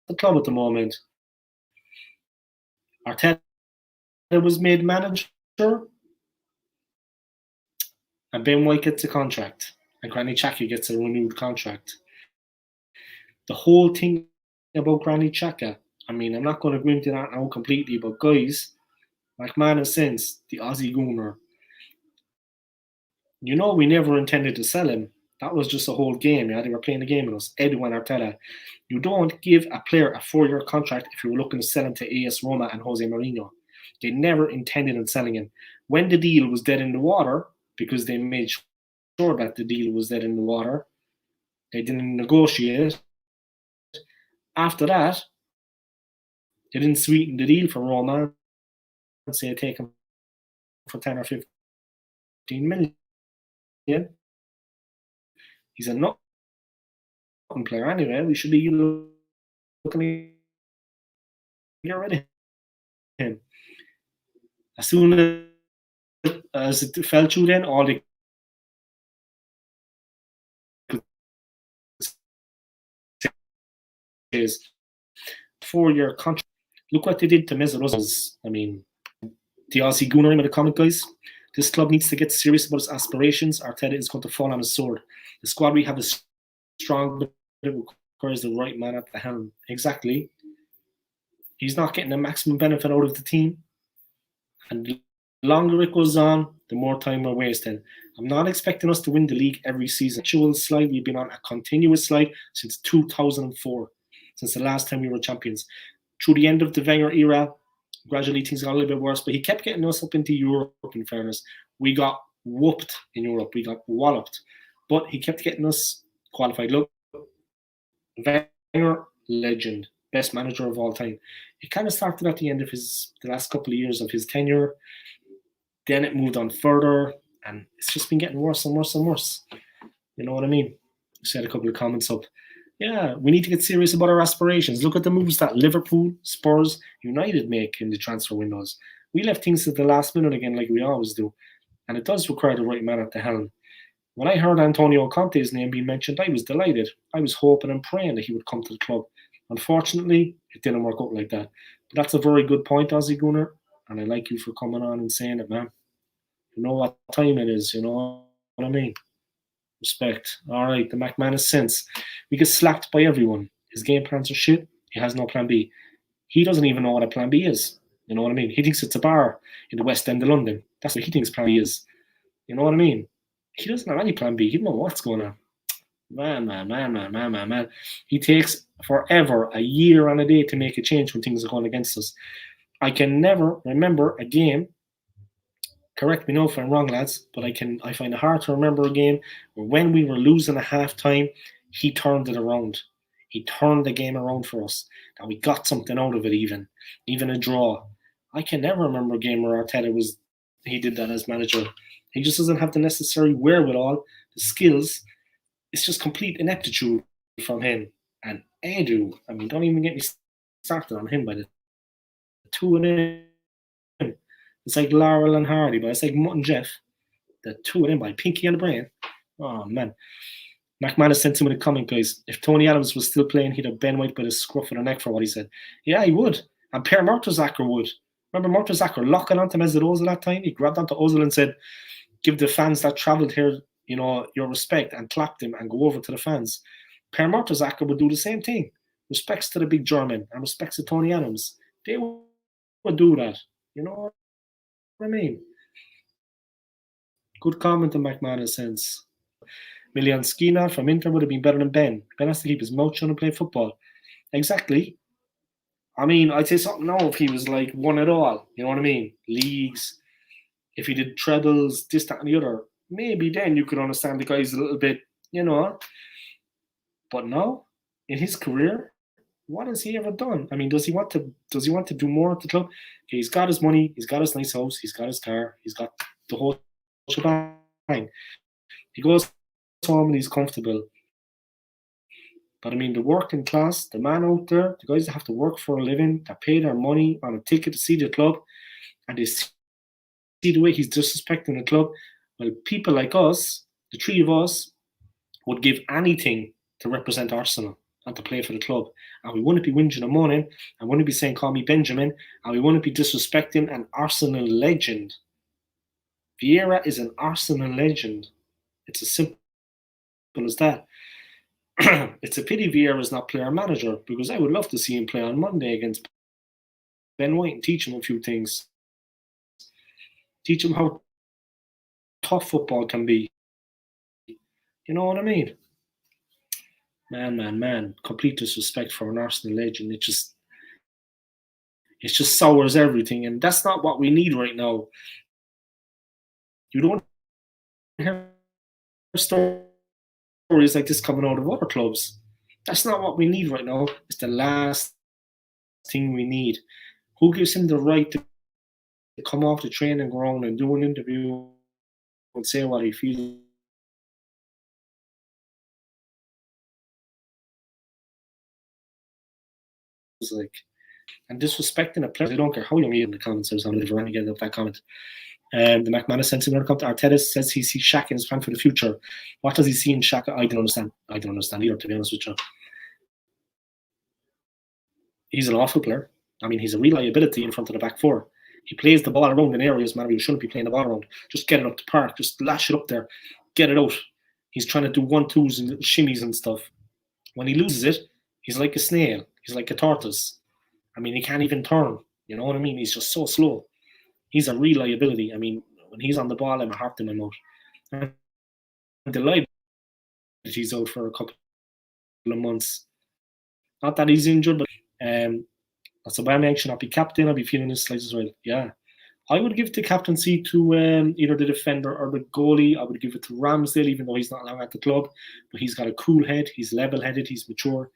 the club at the moment. Arteta was made manager, and Ben White gets a contract, and Granit Xhaka gets a renewed contract. The whole thing about Granit Xhaka, I mean, I'm not going to go into that now completely, but guys, McManus since the Aussie Gooner, we never intended to sell him. That was just a whole game. They were playing a game with us. Edu and Arteta. You don't give a player a 4-year contract if you were looking to sell him to AS Roma and Jose Mourinho. They never intended on selling him. When the deal was dead in the water, because they made sure that the deal was dead in the water, they didn't negotiate. After that, they didn't sweeten the deal for Roma and say take him for 10 or 15 million. He's a nothing player anyway. We should be looking to get rid of him. As soon as it fell through, then all they could say is 4-year contract. Look what they did to Mesut. I mean, the Aussie Gooner in the comment, guys. This club needs to get serious about its aspirations. Arteta is going to fall on his sword. The squad we have is strong, but it requires the right man at the helm. Exactly. He's not getting the maximum benefit out of the team. And the longer it goes on, the more time we're wasting. I'm not expecting us to win the league every season. Actual slide, we've been on a continuous slide since 2004, since the last time we were champions. Through the end of the Wenger era, gradually things got a little bit worse, but he kept getting us up into Europe, in fairness. We got whooped in Europe. We got walloped. But he kept getting us qualified. Look, Wenger, legend, best manager of all time. It kind of started at the end of the last couple of years of his tenure. Then it moved on further, and it's just been getting worse and worse and worse. You know what I mean? I said a couple of comments up. Yeah, we need to get serious about our aspirations. Look at the moves that Liverpool, Spurs, United make in the transfer windows. We left things at the last minute again, like we always do. And it does require the right man at the helm. When I heard Antonio Conte's name being mentioned, I was delighted. I was hoping and praying that he would come to the club. Unfortunately, it didn't work out like that. But that's a very good point, Aussie Gunner. And I like you for coming on and saying it, man. You know what time it is, you know what I mean? Respect. All right, the McManus sense. We get slapped by everyone. His game plans are shit. He has no plan B. He doesn't even know what a plan B is. You know what I mean? He thinks it's a bar in the West End of London. That's what he thinks plan B is. You know what I mean? He doesn't have any plan B. He doesn't know what's going on. Man. He takes forever, a year and a day to make a change when things are going against us. I can never remember a game. Correct me now if I'm wrong, lads, but I find it hard to remember a game where when we were losing at half time, he turned it around. He turned the game around for us. And we got something out of it even a draw. I can never remember a game where he did that as manager. He just doesn't have the necessary wherewithal, the skills. It's just complete ineptitude from him. And Edu, I mean, don't even get me started on him by the two of them. It's like Laurel and Hardy, but it's like Mutt and Jeff. The two of them by Pinky and the Brain. Oh, man. McManus sent him in the comment, guys. If Tony Adams was still playing, he'd have Ben White by the scruff of the neck for what he said. Yeah, he would. And Per Mertesacker would. Remember Mertesacker locking onto Mesut Ozil that time? He grabbed onto Ozil and said, give the fans that travelled here, you know, your respect, and clapped him and go over to the fans. Per Mertesacker would do the same thing. Respects to the big German and respects to Tony Adams. They would do that. You know what I mean? Good comment on McManus sense. Milian Skina from Inter would have been better than Ben. Ben has to keep his mouth shut and play football. Exactly. I mean, I'd say something now if he was like won it all. You know what I mean? Leagues. If he did trebles, this, that, and the other. Maybe then you could understand the guy's a little bit, you know. But no, in his career, what has he ever done? I mean, does he want to do more at the club? Okay, he's got his money, he's got his nice house, he's got his car, he's got the whole shebang. He goes home and he's comfortable. But I mean, the working class, the man out there, the guys that have to work for a living, that pay their money on a ticket to see the club, and they see the way he's disrespecting the club. Well, people like us, the three of us, would give anything to represent Arsenal and to play for the club. And we wouldn't be whinging and moaning, and wouldn't be saying, call me Benjamin, and we wouldn't be disrespecting an Arsenal legend. Vieira is an Arsenal legend. It's as simple as that. It's a pity Vieira is not player manager, because I would love to see him play on Monday against Ben White and teach him a few things. Teach him how tough football can be. You know what I mean? Man. Complete disrespect for an Arsenal legend. It just sours everything, and that's not what we need right now. You don't hear stories like this coming out of other clubs. That's not what we need right now. It's the last thing we need. Who gives him the right to come off the training ground and do an interview and say what he feels like, and disrespecting a player. I don't care how young he is in the comments. I was on the run again of that comment. The McManus sends another comment. Arteta says he sees Shaq in his plan for the future. What does he see in Shaq? I don't understand. I don't understand either, to be honest with you. He's an awful player. I mean, he's a real liability in front of the back four. He plays the ball around in areas, man, you shouldn't be playing the ball around. Just get it up the park. Just lash it up there. Get it out. He's trying to do 1-2s and shimmies and stuff. When he loses it, he's like a snail. He's like a tortoise. I mean, he can't even turn. You know what I mean? He's just so slow. He's a real liability. I mean, when he's on the ball, I'm a heart in my mouth. I'm delighted that he's out for a couple of months. Not that he's injured, but so Aubameyang should not be captain. I'll be feeling this slice as well. Yeah. I would give the captaincy to either the defender or the goalie. I would give it to Ramsdale, even though he's not long at the club. But he's got a cool head. He's level-headed. He's mature.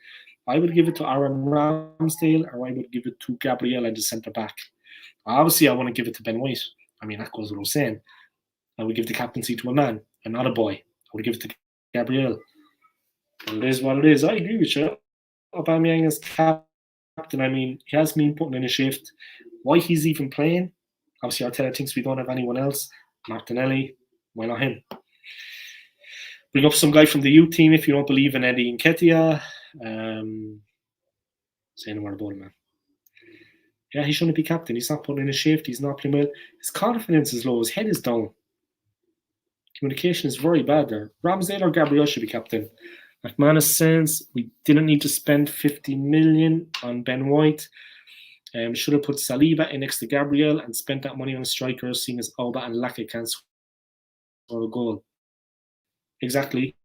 I would give it to Aaron Ramsdale, or I would give it to Gabriel as the centre-back. Obviously, I want to give it to Ben White. I mean, that goes without saying. I would give the captaincy to a man and not a boy. I would give it to Gabriel. And it is what it is. I agree with you. Aubameyang is captain. I mean, he has been putting in a shift. Why he's even playing? Obviously, Arteta thinks we don't have anyone else. Martinelli, why not him? Bring up some guy from the youth team if you don't believe in Eddie Nketiah. Say no more about him, man. Yeah, he shouldn't be captain. He's not putting in a shift. He's not playing well. His confidence is low. His head is down. Communication is very bad there. Ramsdale or Gabriel should be captain. McManus says we didn't need to spend 50 million on Ben White. Should have put Saliba in next to Gabriel and spent that money on a striker, seeing as Alba and Laka can't score a goal. Exactly.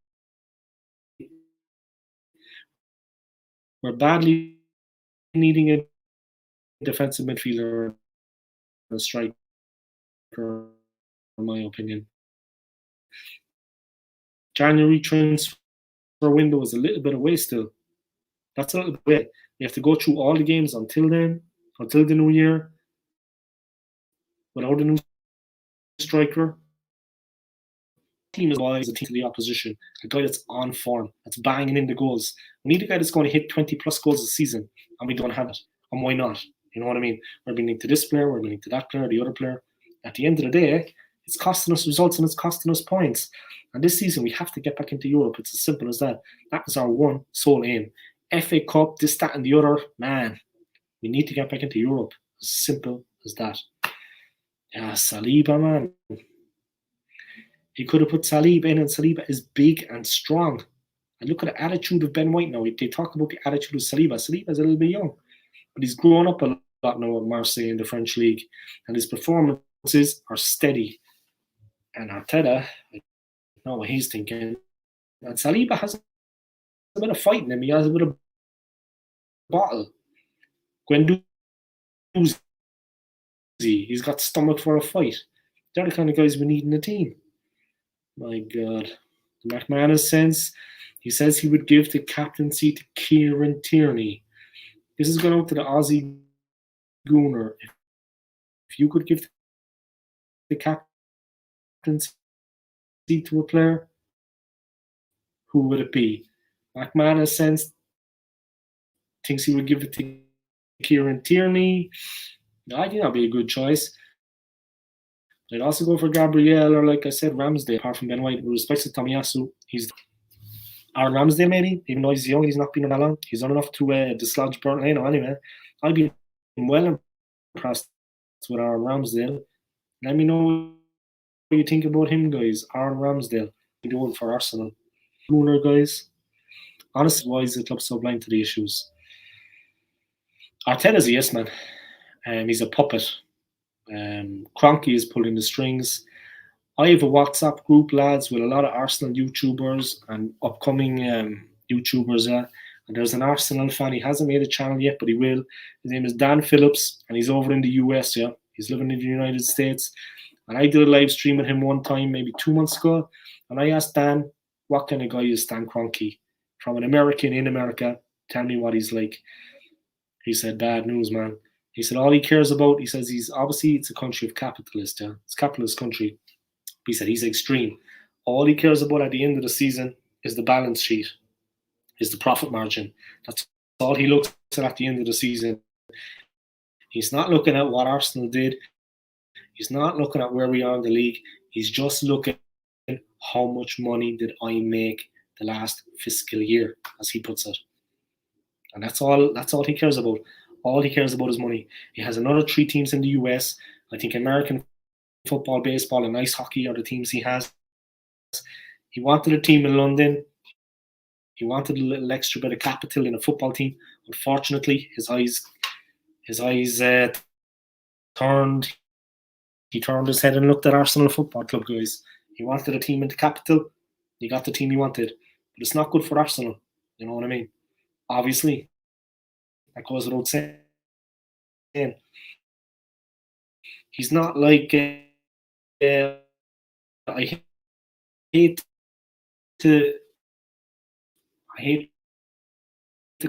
We're badly needing a defensive midfielder or a striker, in my opinion. January transfer window is a little bit away still. That's a little bit away. You have to go through all the games until then, until the new year, without a new striker. Team is wise, a team to the opposition, a guy that's on form, that's banging in the goals. We need a guy that's going to hit 20 plus goals a season, and we don't have it. And why not? You know what I mean? We're bringing to this player, we're bringing to that player, the other player. At the end of the day, it's costing us results and it's costing us points. And this season, we have to get back into Europe. It's as simple as that. That is our one sole aim. FA Cup, this, that, and the other. Man, we need to get back into Europe. As simple as that. Yeah, Saliba, man. He could have put Saliba in, and Saliba is big and strong. And look at the attitude of Ben White now. They talk about the attitude of Saliba. Saliba is a little bit young, but he's grown up a lot now at Marseille in the French league, and his performances are steady. And Arteta, I know what he's thinking. And Saliba has a bit of fight in him. He has a bit of bottle. Guendouzi, he's got stomach for a fight. They're the kind of guys we need in the team. My God. The McManus sense, he says he would give the captaincy to Kieran Tierney. This is going out to the Aussie Gooner. If you could give the captaincy to a player, who would it be? McManus sense thinks he would give it to Kieran Tierney. I think that'd be a good choice. I'd also go for Gabriel or, like I said, Ramsdale, apart from Ben White. With respect to Tomiyasu, he's Aaron Ramsdale, maybe. Even though he's young, he's not been that long. He's done enough to dislodge Burnt Leno anyway. I'd be well impressed with Aaron Ramsdale. Let me know what you think about him, guys. Aaron Ramsdale, he's doing for Arsenal. Gooner, guys. Honestly, why is the club so blind to the issues? Arteta's a yes man. He's a puppet. Kroenke is pulling the strings. I have a WhatsApp group, lads, with a lot of Arsenal YouTubers and upcoming YouTubers. And there's an Arsenal fan. He hasn't made a channel yet, but he will. His name is Dan Phillips, and he's over in the US. Yeah, he's living in the United States. And I did a live stream with him one time, maybe 2 months ago. And I asked Dan, what kind of guy is Stan Kroenke? From an American in America, tell me what he's like. He said, bad news, man. He said all he cares about, he says he's obviously it's a country of capitalists, yeah. It's a capitalist country. He said he's extreme. All he cares about at the end of the season is the balance sheet, is the profit margin. That's all he looks at the end of the season. He's not looking at what Arsenal did. He's not looking at where we are in the league. He's just looking at how much money did I make the last fiscal year, as he puts it. And that's all he cares about. All he cares about is money. He has another 3 teams in the US. I think American football, baseball, and ice hockey are the teams he has. He wanted a team in London. He wanted a little extra bit of capital in a football team. Unfortunately, his eyes turned. He turned his head and looked at Arsenal Football Club, guys. He wanted a team in the capital. He got the team he wanted. But it's not good for Arsenal. You know what I mean? Obviously, that goes without saying. He's not like I hate to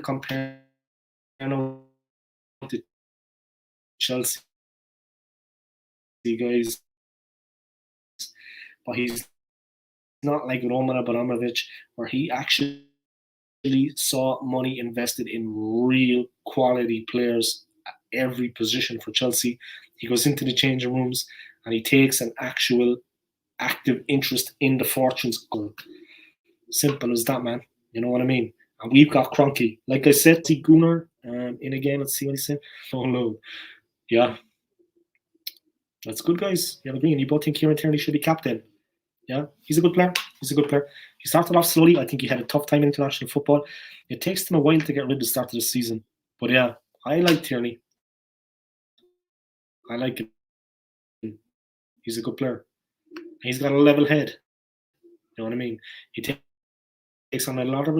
compare to Chelsea guys, but he's not like Roman Abramovich, where he actually saw money invested in real quality players at every position for Chelsea. He goes into the changing rooms and he takes an actual active interest in the fortunes. Simple as that, man. You know what I mean? And we've got Kroenke. Like I said, see Gunnar in again. Let's see what he said. Oh no. Yeah. That's good, guys. You agree? And you both think Kieran Tierney should be captain. Yeah, he's a good player. He's a good player. He started off slowly. I think he had a tough time in international football. It takes him a while to get rid of the start of the season. But yeah, I like Tierney. I like him. He's a good player. He's got a level head. You know what I mean? He takes on a lot of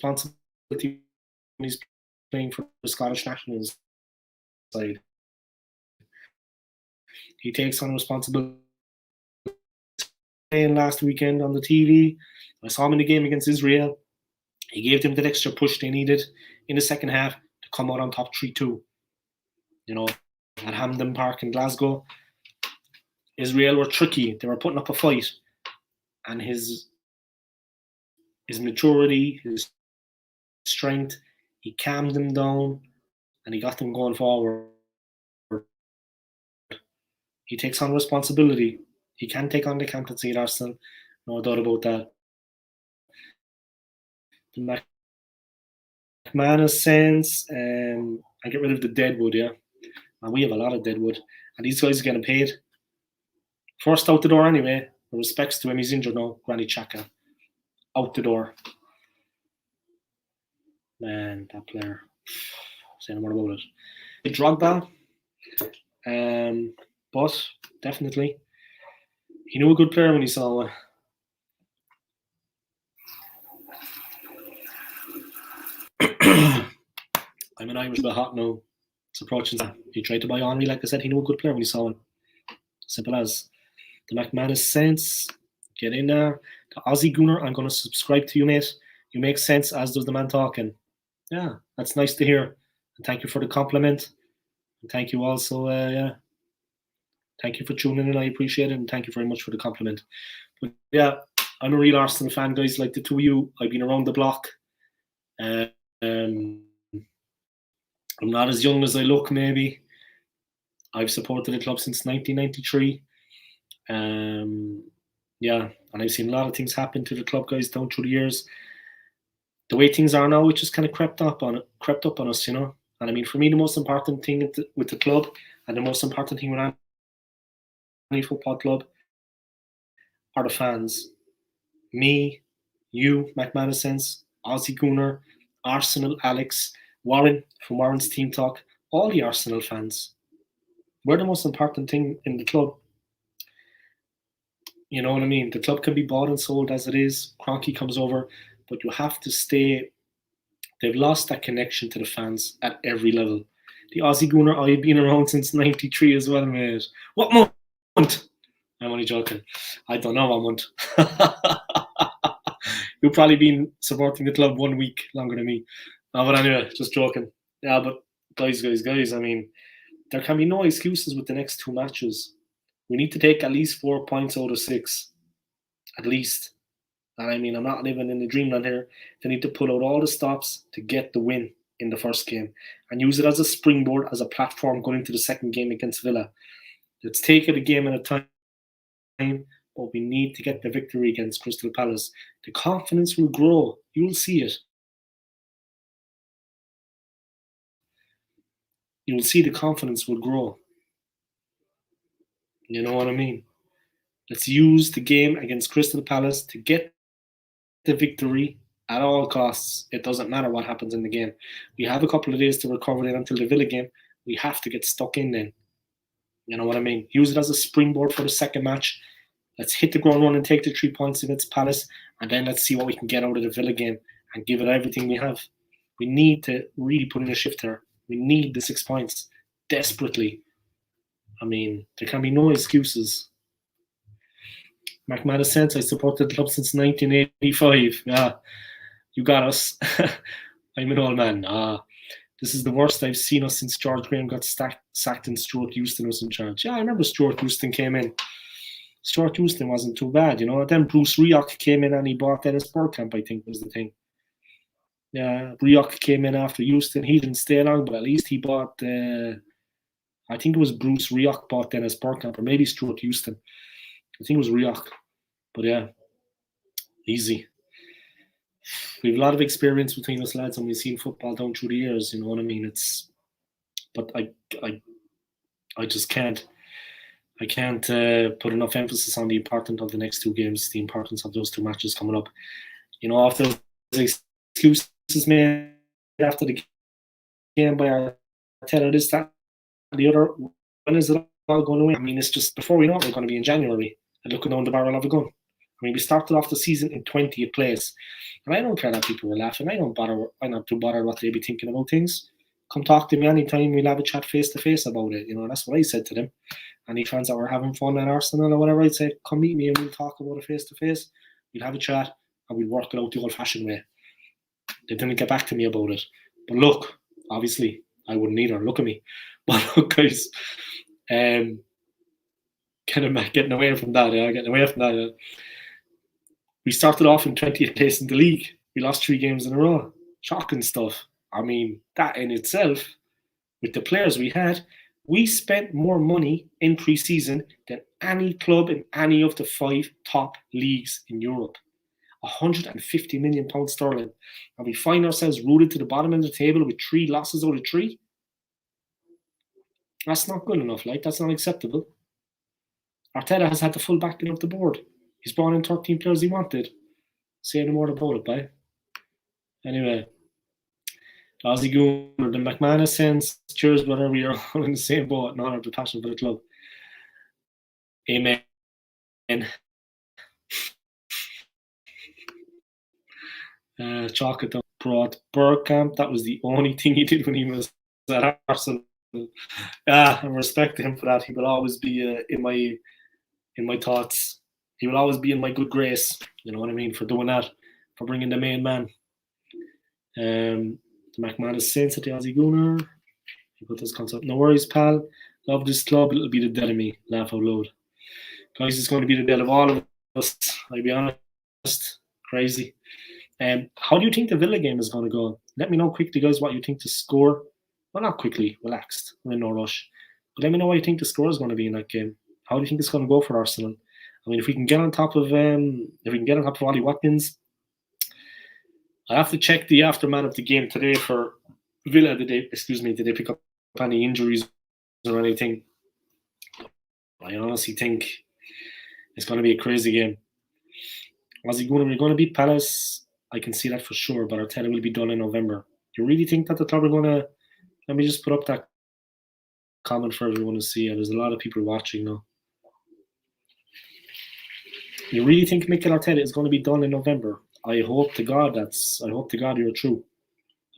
responsibility when he's playing for the Scottish national side. He takes on responsibility. Playing last weekend on the TV, I saw him in the game against Israel. He gave them that extra push they needed in the second half to come out on top 3-2. You know, at Hampden Park in Glasgow, Israel were tricky. They were putting up a fight, and his maturity, his strength, he calmed them down, and he got them going forward. He takes on responsibility. He can take on the captaincy at Arsenal, no doubt about that. The McManus sense, and get rid of the deadwood, yeah. And we have a lot of deadwood, and these guys are getting paid. First out the door anyway. With respects to him, he's injured now. Granit Xhaka, out the door. Man, that player. Say no more about it. Drogba, but definitely, he knew a good player when he saw one. I'm an Irish bit hot now. It's approaching that. He tried to buy Henry, like I said, he knew a good player when he saw one. Simple as. The McManus sense, get in there. The Aussie Gunner, I'm going to subscribe to you, mate. You make sense, as does the man talking. Yeah, that's nice to hear. And thank you for the compliment. And thank you also, thank you for tuning in. I appreciate it. And thank you very much for the compliment. But yeah, I'm a real Arsenal fan, guys, like the two of you. I've been around the block. I'm not as young as I look, maybe. I've supported the club since 1993. Yeah, and I've seen a lot of things happen to the club, guys, down through the years. The way things are now, it just kind of crept up on us, you know. And I mean, for me, the most important thing with the club, and the most important thing with any football club, are the fans. Me, you, McManus, Aussie Gunner, Arsenal, Alex, Warren from Warren's Team Talk, all the Arsenal fans. We're the most important thing in the club. You know what I mean? The club can be bought and sold as it is. Kroenke comes over, but you have to stay. They've lost that connection to the fans at every level. The Aussie Gunner, I've been around since '93 as well, mate. What month? I'm only joking. I don't know what month. You've probably been supporting the club 1 week longer than me. No, but anyway, just joking. Yeah, but guys, I mean, there can be no excuses with the next 2 matches. We need to take at least 4 points out of 6. At least. and I mean, I'm not living in the dreamland here. They need to pull out all the stops to get the win in the first game and use it as a springboard, as a platform going into the second game against Villa. Let's take it a game at a time, but we need to get the victory against Crystal Palace. The confidence will grow. You'll see it. You'll see the confidence will grow. You know what I mean? Let's use the game against Crystal Palace to get the victory at all costs. It doesn't matter what happens in the game. We have a couple of days to recover then until the Villa game. We have to get stuck in then. You know what I mean? Use it as a springboard for the second match. Let's hit the ground running and take the 3 points against Palace, and then let's see what we can get out of the Villa game and give it everything we have. We need to really put in a shift there. We need the 6 points desperately. I mean, there can be no excuses. McManus Sense, I supported the club since 1985. Yeah, you got us. I'm an old man. This is the worst I've seen us since George Graham got sacked and Stuart Houston was in charge. Yeah, I remember Stuart Houston came in. Stuart Houston wasn't too bad, you know. Then Bruce Rioch came in and he bought Dennis Bergkamp, I think was the thing. Yeah, Rioch came in after Houston. He didn't stay long, but at least he bought, I think it was Bruce Rioch bought Dennis Bergkamp, or maybe Stuart Houston. I think it was Rioch. But yeah, easy. We have a lot of experience between us lads, and we've seen football down through the years, you know what I mean? But I just can't. I can't put enough emphasis on the importance of the next 2 games, the importance of those 2 matches coming up. You know, after those excuses made after the game by Arteta, this, that, and the other, when is it all going to win? I mean, it's just before we know it, we're going to be in January and looking down the barrel of a gun. I mean, we started off the season in 20th place, and I don't care that people were laughing. I'm not too bothered what they be thinking about things. Come talk to me anytime. We'll have a chat face to face about it. You know, that's what I said to them. Any fans that were having fun at Arsenal or whatever, I'd say, come meet me and we'll talk about it face to face. We'll have a chat and we'll work it out the old-fashioned way. They didn't get back to me about it. But look, obviously, I wouldn't either. Look at me. But look, guys, getting away from that. Yeah, getting away from that. Yeah. We started off in 20th place in the league. We lost 3 games in a row. Shocking stuff. I mean, that in itself, with the players we had, we spent more money in pre-season than any club in any of the 5 top leagues in Europe. £150 million sterling. And we find ourselves rooted to the bottom of the table with 3 losses out of 3. That's not good enough, like, that's not acceptable. Arteta has had the full backing of the board. He's brought in 13 players he wanted. Say no more about it, bye. Anyway, the Aussie Gooner, the McManus Sense, cheers, brother. We are all in the same boat and honor the passion for the club. Amen. Chocolate brought Bergkamp. That was the only thing he did when he was at Arsenal. I respect him for that. He will always be in my thoughts. He will always be in my good grace. You know what I mean? For doing that, for bringing the main man. The McManus Saints at the Aussie Gooner. He put this concept. No worries, pal. Love this club. It'll be the death of me. Laugh out loud. Guys, it's going to be the death of all of us. I'll be honest. Crazy. How do you think the Villa game is going to go? Let me know quickly, guys, what you think the score. Well, not quickly. Relaxed. We're in no rush. But let me know what you think the score is going to be in that game. How do you think it's going to go for Arsenal? I mean, if we can get on top of Ollie Watkins, I have to check the aftermath of the game today for Villa. Did they pick up any injuries or anything? I honestly think it's going to be a crazy game. Aussie Gooner, we're going to beat Palace. I can see that for sure, but Arteta will be done in November. Do you really think that the club are going to... Let me just put up that comment for everyone to see. There's a lot of people watching now. You really think Mikel Arteta is going to be done in November? I hope to God you're true.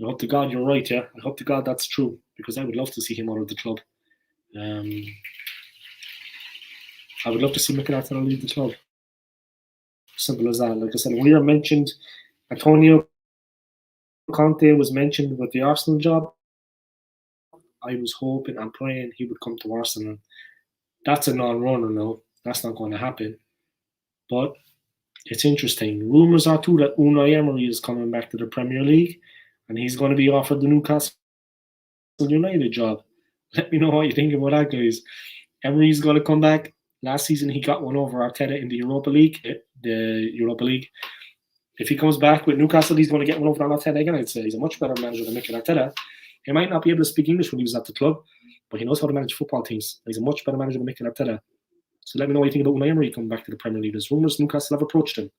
I hope to God you're right, yeah? I hope to God that's true, because I would love to see him out of the club. I would love to see Mikel Arteta leave the club. Simple as that. Like I said, when we were mentioned, Antonio Conte was mentioned with the Arsenal job. I was hoping and praying he would come to Arsenal. That's a non-runner now. That's not going to happen. But It's interesting. Rumours are too that Unai Emery is coming back to the Premier League, and he's going to be offered the Newcastle United job. Let me know what you think about that, guys. Emery's going to come back. Last season, he got one over Arteta in the Europa League. If he comes back with Newcastle, he's going to get one over on Arteta again. I'd say he's a much better manager than Mikel Arteta. He might not be able to speak English when he was at the club, but he knows how to manage football teams. He's a much better manager than Mikel Arteta. So let me know what you think about Unai Emery coming back to the Premier League. There's rumours Newcastle have approached him.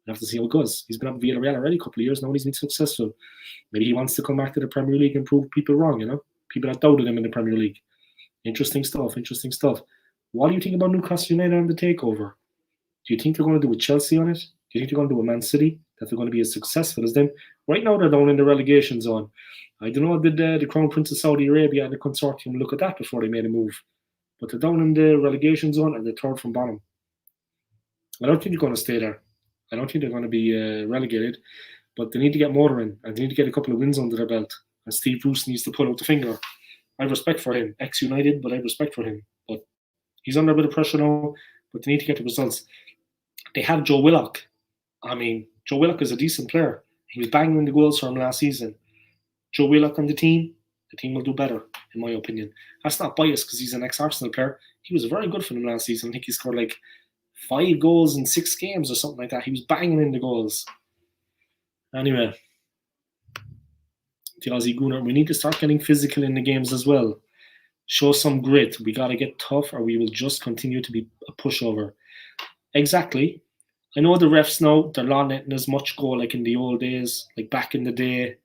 We'll have to see how it goes. He's been at Villarreal already a couple of years now and he's been successful. Maybe he wants to come back to the Premier League and prove people wrong, People that doubted him in the Premier League. Interesting stuff. What do you think about Newcastle United and the takeover? Do you think they're going to do with Chelsea on it? Do you think they're going to do with Man City? That they're going to be as successful as them? Right now they're down in the relegation zone. I don't know, did the Crown Prince of Saudi Arabia and the consortium look at that before they made a move? But they're down in the relegation zone and they're third from bottom. I don't think they're going to stay there. I don't think they're going to be relegated, but they need to get more in and they need to get a couple of wins under their belt. And Steve Bruce needs to pull out the finger. I have respect for him, ex-United, but I have respect for him. But he's under a bit of pressure now, but they need to get the results. They have Joe Willock. Joe Willock is a decent player. He was banging the goals for him last season. Joe Willock on the team will do better, in my opinion. That's not biased because he's an ex-Arsenal player. He was very good for them last season. I think he scored like 5 goals in 6 games or something like that. He was banging in the goals. Anyway, the Aussie Gooner, we need to start getting physical in the games as well. Show some grit. We got to get tough or we will just continue to be a pushover. Exactly. I know the refs now, they're not letting as much go like in the old days, like back in the day.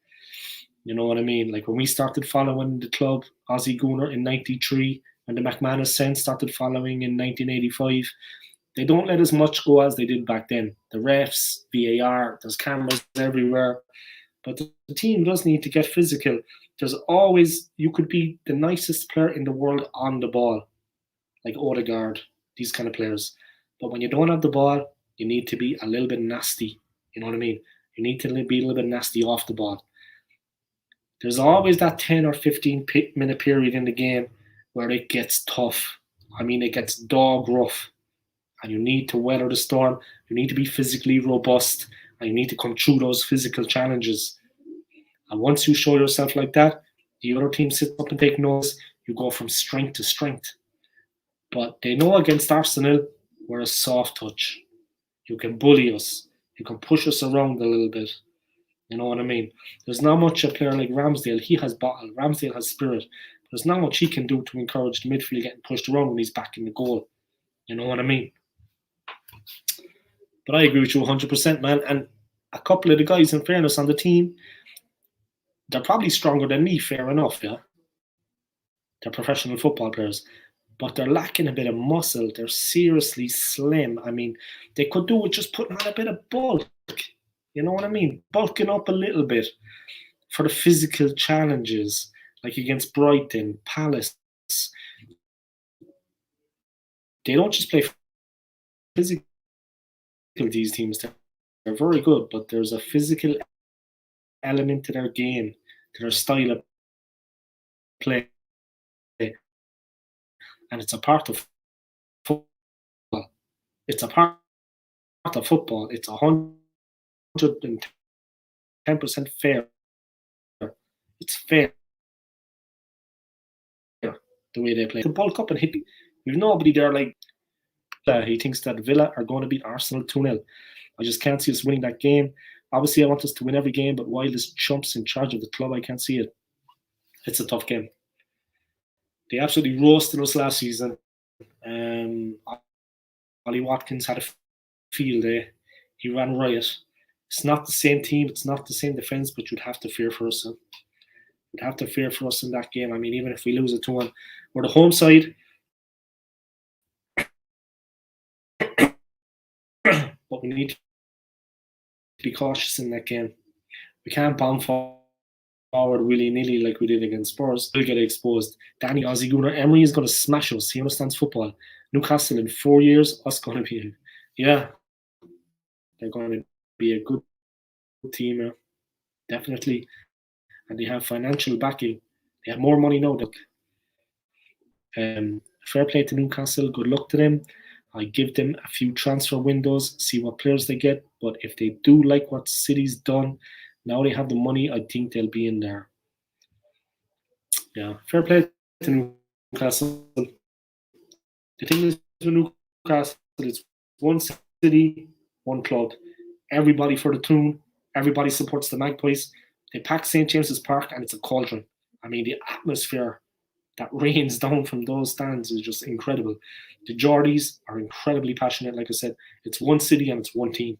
You know what I mean? Like when we started following the club, Aussie Gooner in 93, and the McManus Saints started following in 1985, they don't let as much go as they did back then. The refs, VAR, there's cameras everywhere. But the team does need to get physical. You could be the nicest player in the world on the ball, like Odegaard, these kind of players. But when you don't have the ball, you need to be a little bit nasty. You know what I mean? You need to be a little bit nasty off the ball. There's always that 10 or 15 minute period in the game where it gets tough. It gets dog rough. And you need to weather the storm. You need to be physically robust. And you need to come through those physical challenges. And once you show yourself like that, the other team sits up and take notice. You go from strength to strength. But they know against Arsenal, we're a soft touch. You can bully us. You can push us around a little bit. You know what I mean? There's not much a player like Ramsdale. He has bottle. Ramsdale has spirit. There's not much he can do to encourage the midfield getting pushed around when he's back in the goal. You know what I mean? But I agree with you 100%, man. And a couple of the guys, in fairness, on the team, they're probably stronger than me, fair enough, yeah? They're professional football players. But they're lacking a bit of muscle. They're seriously slim. They could do with just putting on a bit of bulk. You know what I mean? Bulking up a little bit for the physical challenges, like against Brighton, Palace. They don't just play physical, these teams. They're very good, but there's a physical element to their game, to their style of play. And it's a part of football. It's a part of football. It's 110% fair. It's fair the way they play. To bulk up and hit. We've nobody there like he thinks that Villa are going to beat Arsenal 2-0. I just can't see us winning that game. Obviously, I want us to win every game, but while this chump's in charge of the club, I can't see it. It's a tough game. They absolutely roasted us last season. Ollie Watkins had a field day. He ran riot. It's not the same team. It's not the same defence, but you'd have to fear for us. You'd have to fear for us in that game. Even if we lose it 2-1, we're the home side. But we need to be cautious in that game. We can't bomb forward willy-nilly like we did against Spurs. We'll get exposed. Danny Aussie Gooner, Emery is going to smash us. He understands football. Newcastle in 4 years, us going to be, they're going to be a good team, definitely. And they have financial backing. They have more money now. Fair play to Newcastle. Good luck to them. I give them a few transfer windows, see what players they get. But if they do like what City's done, now they have the money, I think they'll be in there. Yeah, fair play to Newcastle. The thing is with Newcastle, it's one city, one club. Everybody for the tune. Everybody supports the Magpies. They pack St James's Park, and it's a cauldron. I mean, the atmosphere that rains down from those stands is just incredible. The Geordies are incredibly passionate. Like I said, it's one city and it's one team.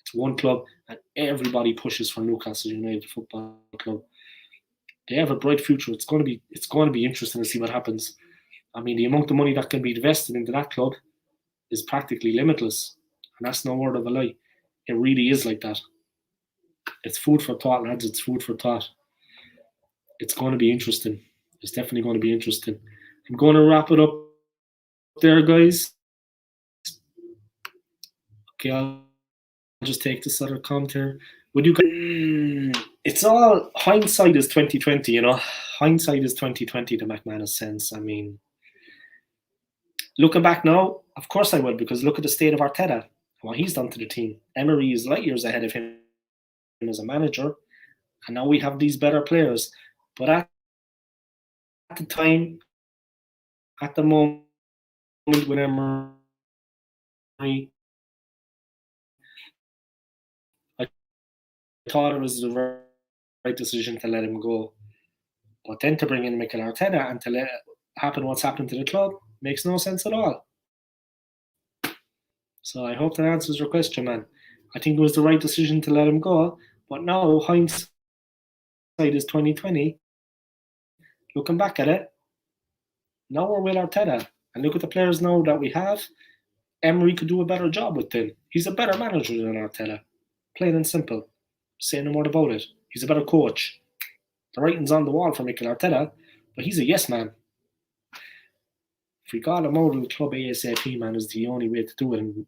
It's one club, and everybody pushes for Newcastle United Football Club. They have a bright future. It's going to be interesting to see what happens. I mean, the amount of money that can be invested into that club is practically limitless, and that's no word of a lie. It really is like that. It's food for thought, lads. It's food for thought. It's going to be interesting. It's definitely going to be interesting. I'm going to wrap it up there, guys. Okay, I'll just take this other comment here. Would you guys? It's all hindsight is 2020. You know, hindsight is 2020. The McManus sense. I mean, looking back now, of course I would, because look at the state of Arteta, what he's done to the team. Emery is light years ahead of him as a manager, and now we have these better players. But at the time, at the moment with Emery, I thought it was the right decision to let him go. But then to bring in Mikel Arteta and to let happen what's happened to the club makes no sense at all. So I hope that answers your question, man. I think it was the right decision to let him go. But now hindsight is 2020. Looking back at it, now we're with Arteta. And look at the players now that we have. Emery could do a better job with them. He's a better manager than Arteta. Plain and simple. Say no more about it. He's a better coach. The writing's on the wall for Mikel Arteta, but he's a yes man. If we got him out of the club ASAP, man, is the only way to do it. And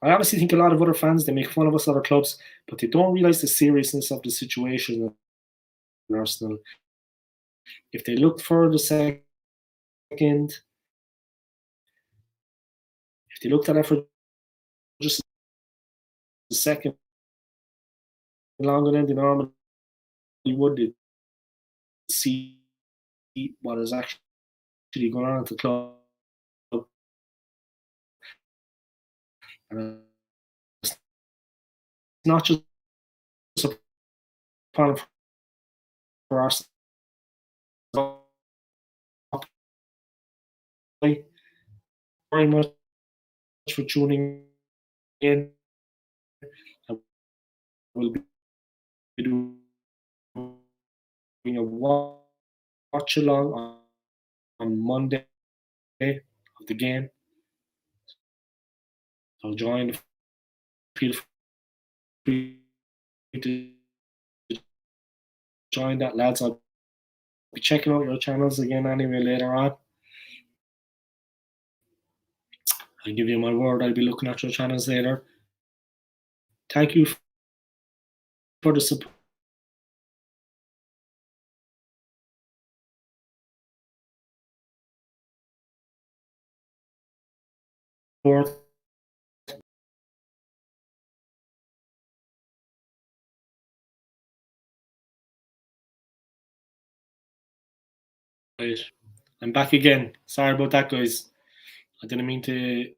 I honestly think a lot of other fans, they make fun of us other clubs, but they don't realise the seriousness of the situation in Arsenal. If they looked for the second, if they looked at it for just a second longer than they normally would, they'd see what is actually going on at the club. And it's not just a problem for Arsenal. Very much for tuning in. I will be doing a watch along on Monday of the game. So join. Feel free to join that, lads. I'll be checking out your channels again anyway later on. I give you my word, I'll be looking at your channels later. Thank you for the support. Right. I'm back again. Sorry about that, guys. I didn't mean to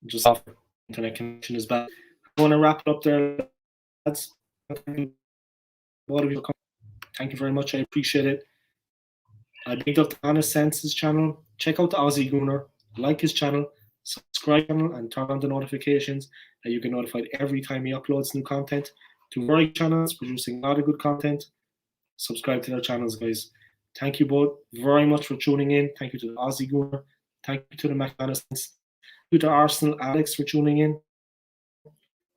just off. Internet connection is bad. I want to wrap it up there, lads. Thank you very much. I appreciate it. I picked up the Honest Senses channel. Check out the Aussie Gooner. Like his channel, subscribe channel, and turn on the notifications that you get notified every time he uploads new content. Two very channels producing a lot of good content. Subscribe to their channels, guys. Thank you both very much for tuning in. Thank you to the Aussie Gooner. Thank you to the McManus. Thank you to Arsenal Alex for tuning in.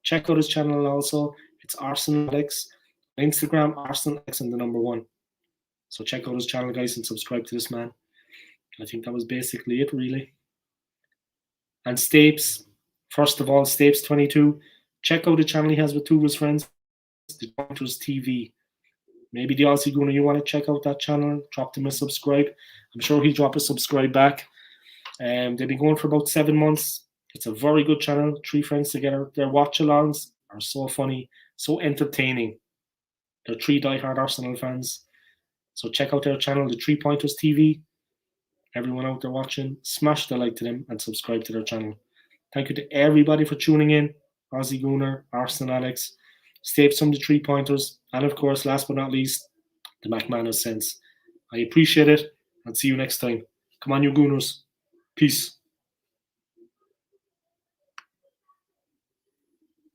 Check out his channel also. It's Arsenal Alex. Instagram, Arsenal Alex and the number 1. So check out his channel, guys, and subscribe to this man. I think that was basically it, really. And Stapes, first of all, Stapes22. Check out the channel he has with 2 of his friends. The Doctors TV. Maybe the Aussie Gooner, you want to check out that channel, drop him a subscribe. I'm sure he'll drop a subscribe back. They've been going for about 7 months. It's a very good channel. 3 friends together. Their watch-alongs are so funny, so entertaining. They're 3 diehard Arsenal fans. So check out their channel, the 3 Pointers TV. Everyone out there watching, smash the like to them and subscribe to their channel. Thank you to everybody for tuning in. Ozzy Gunnar, Arsenal Alex, Stapes from the 3 Pointers, and of course, last but not least, the McManus Sense. I appreciate it and see you next time. Come on, you Gooners. Peace.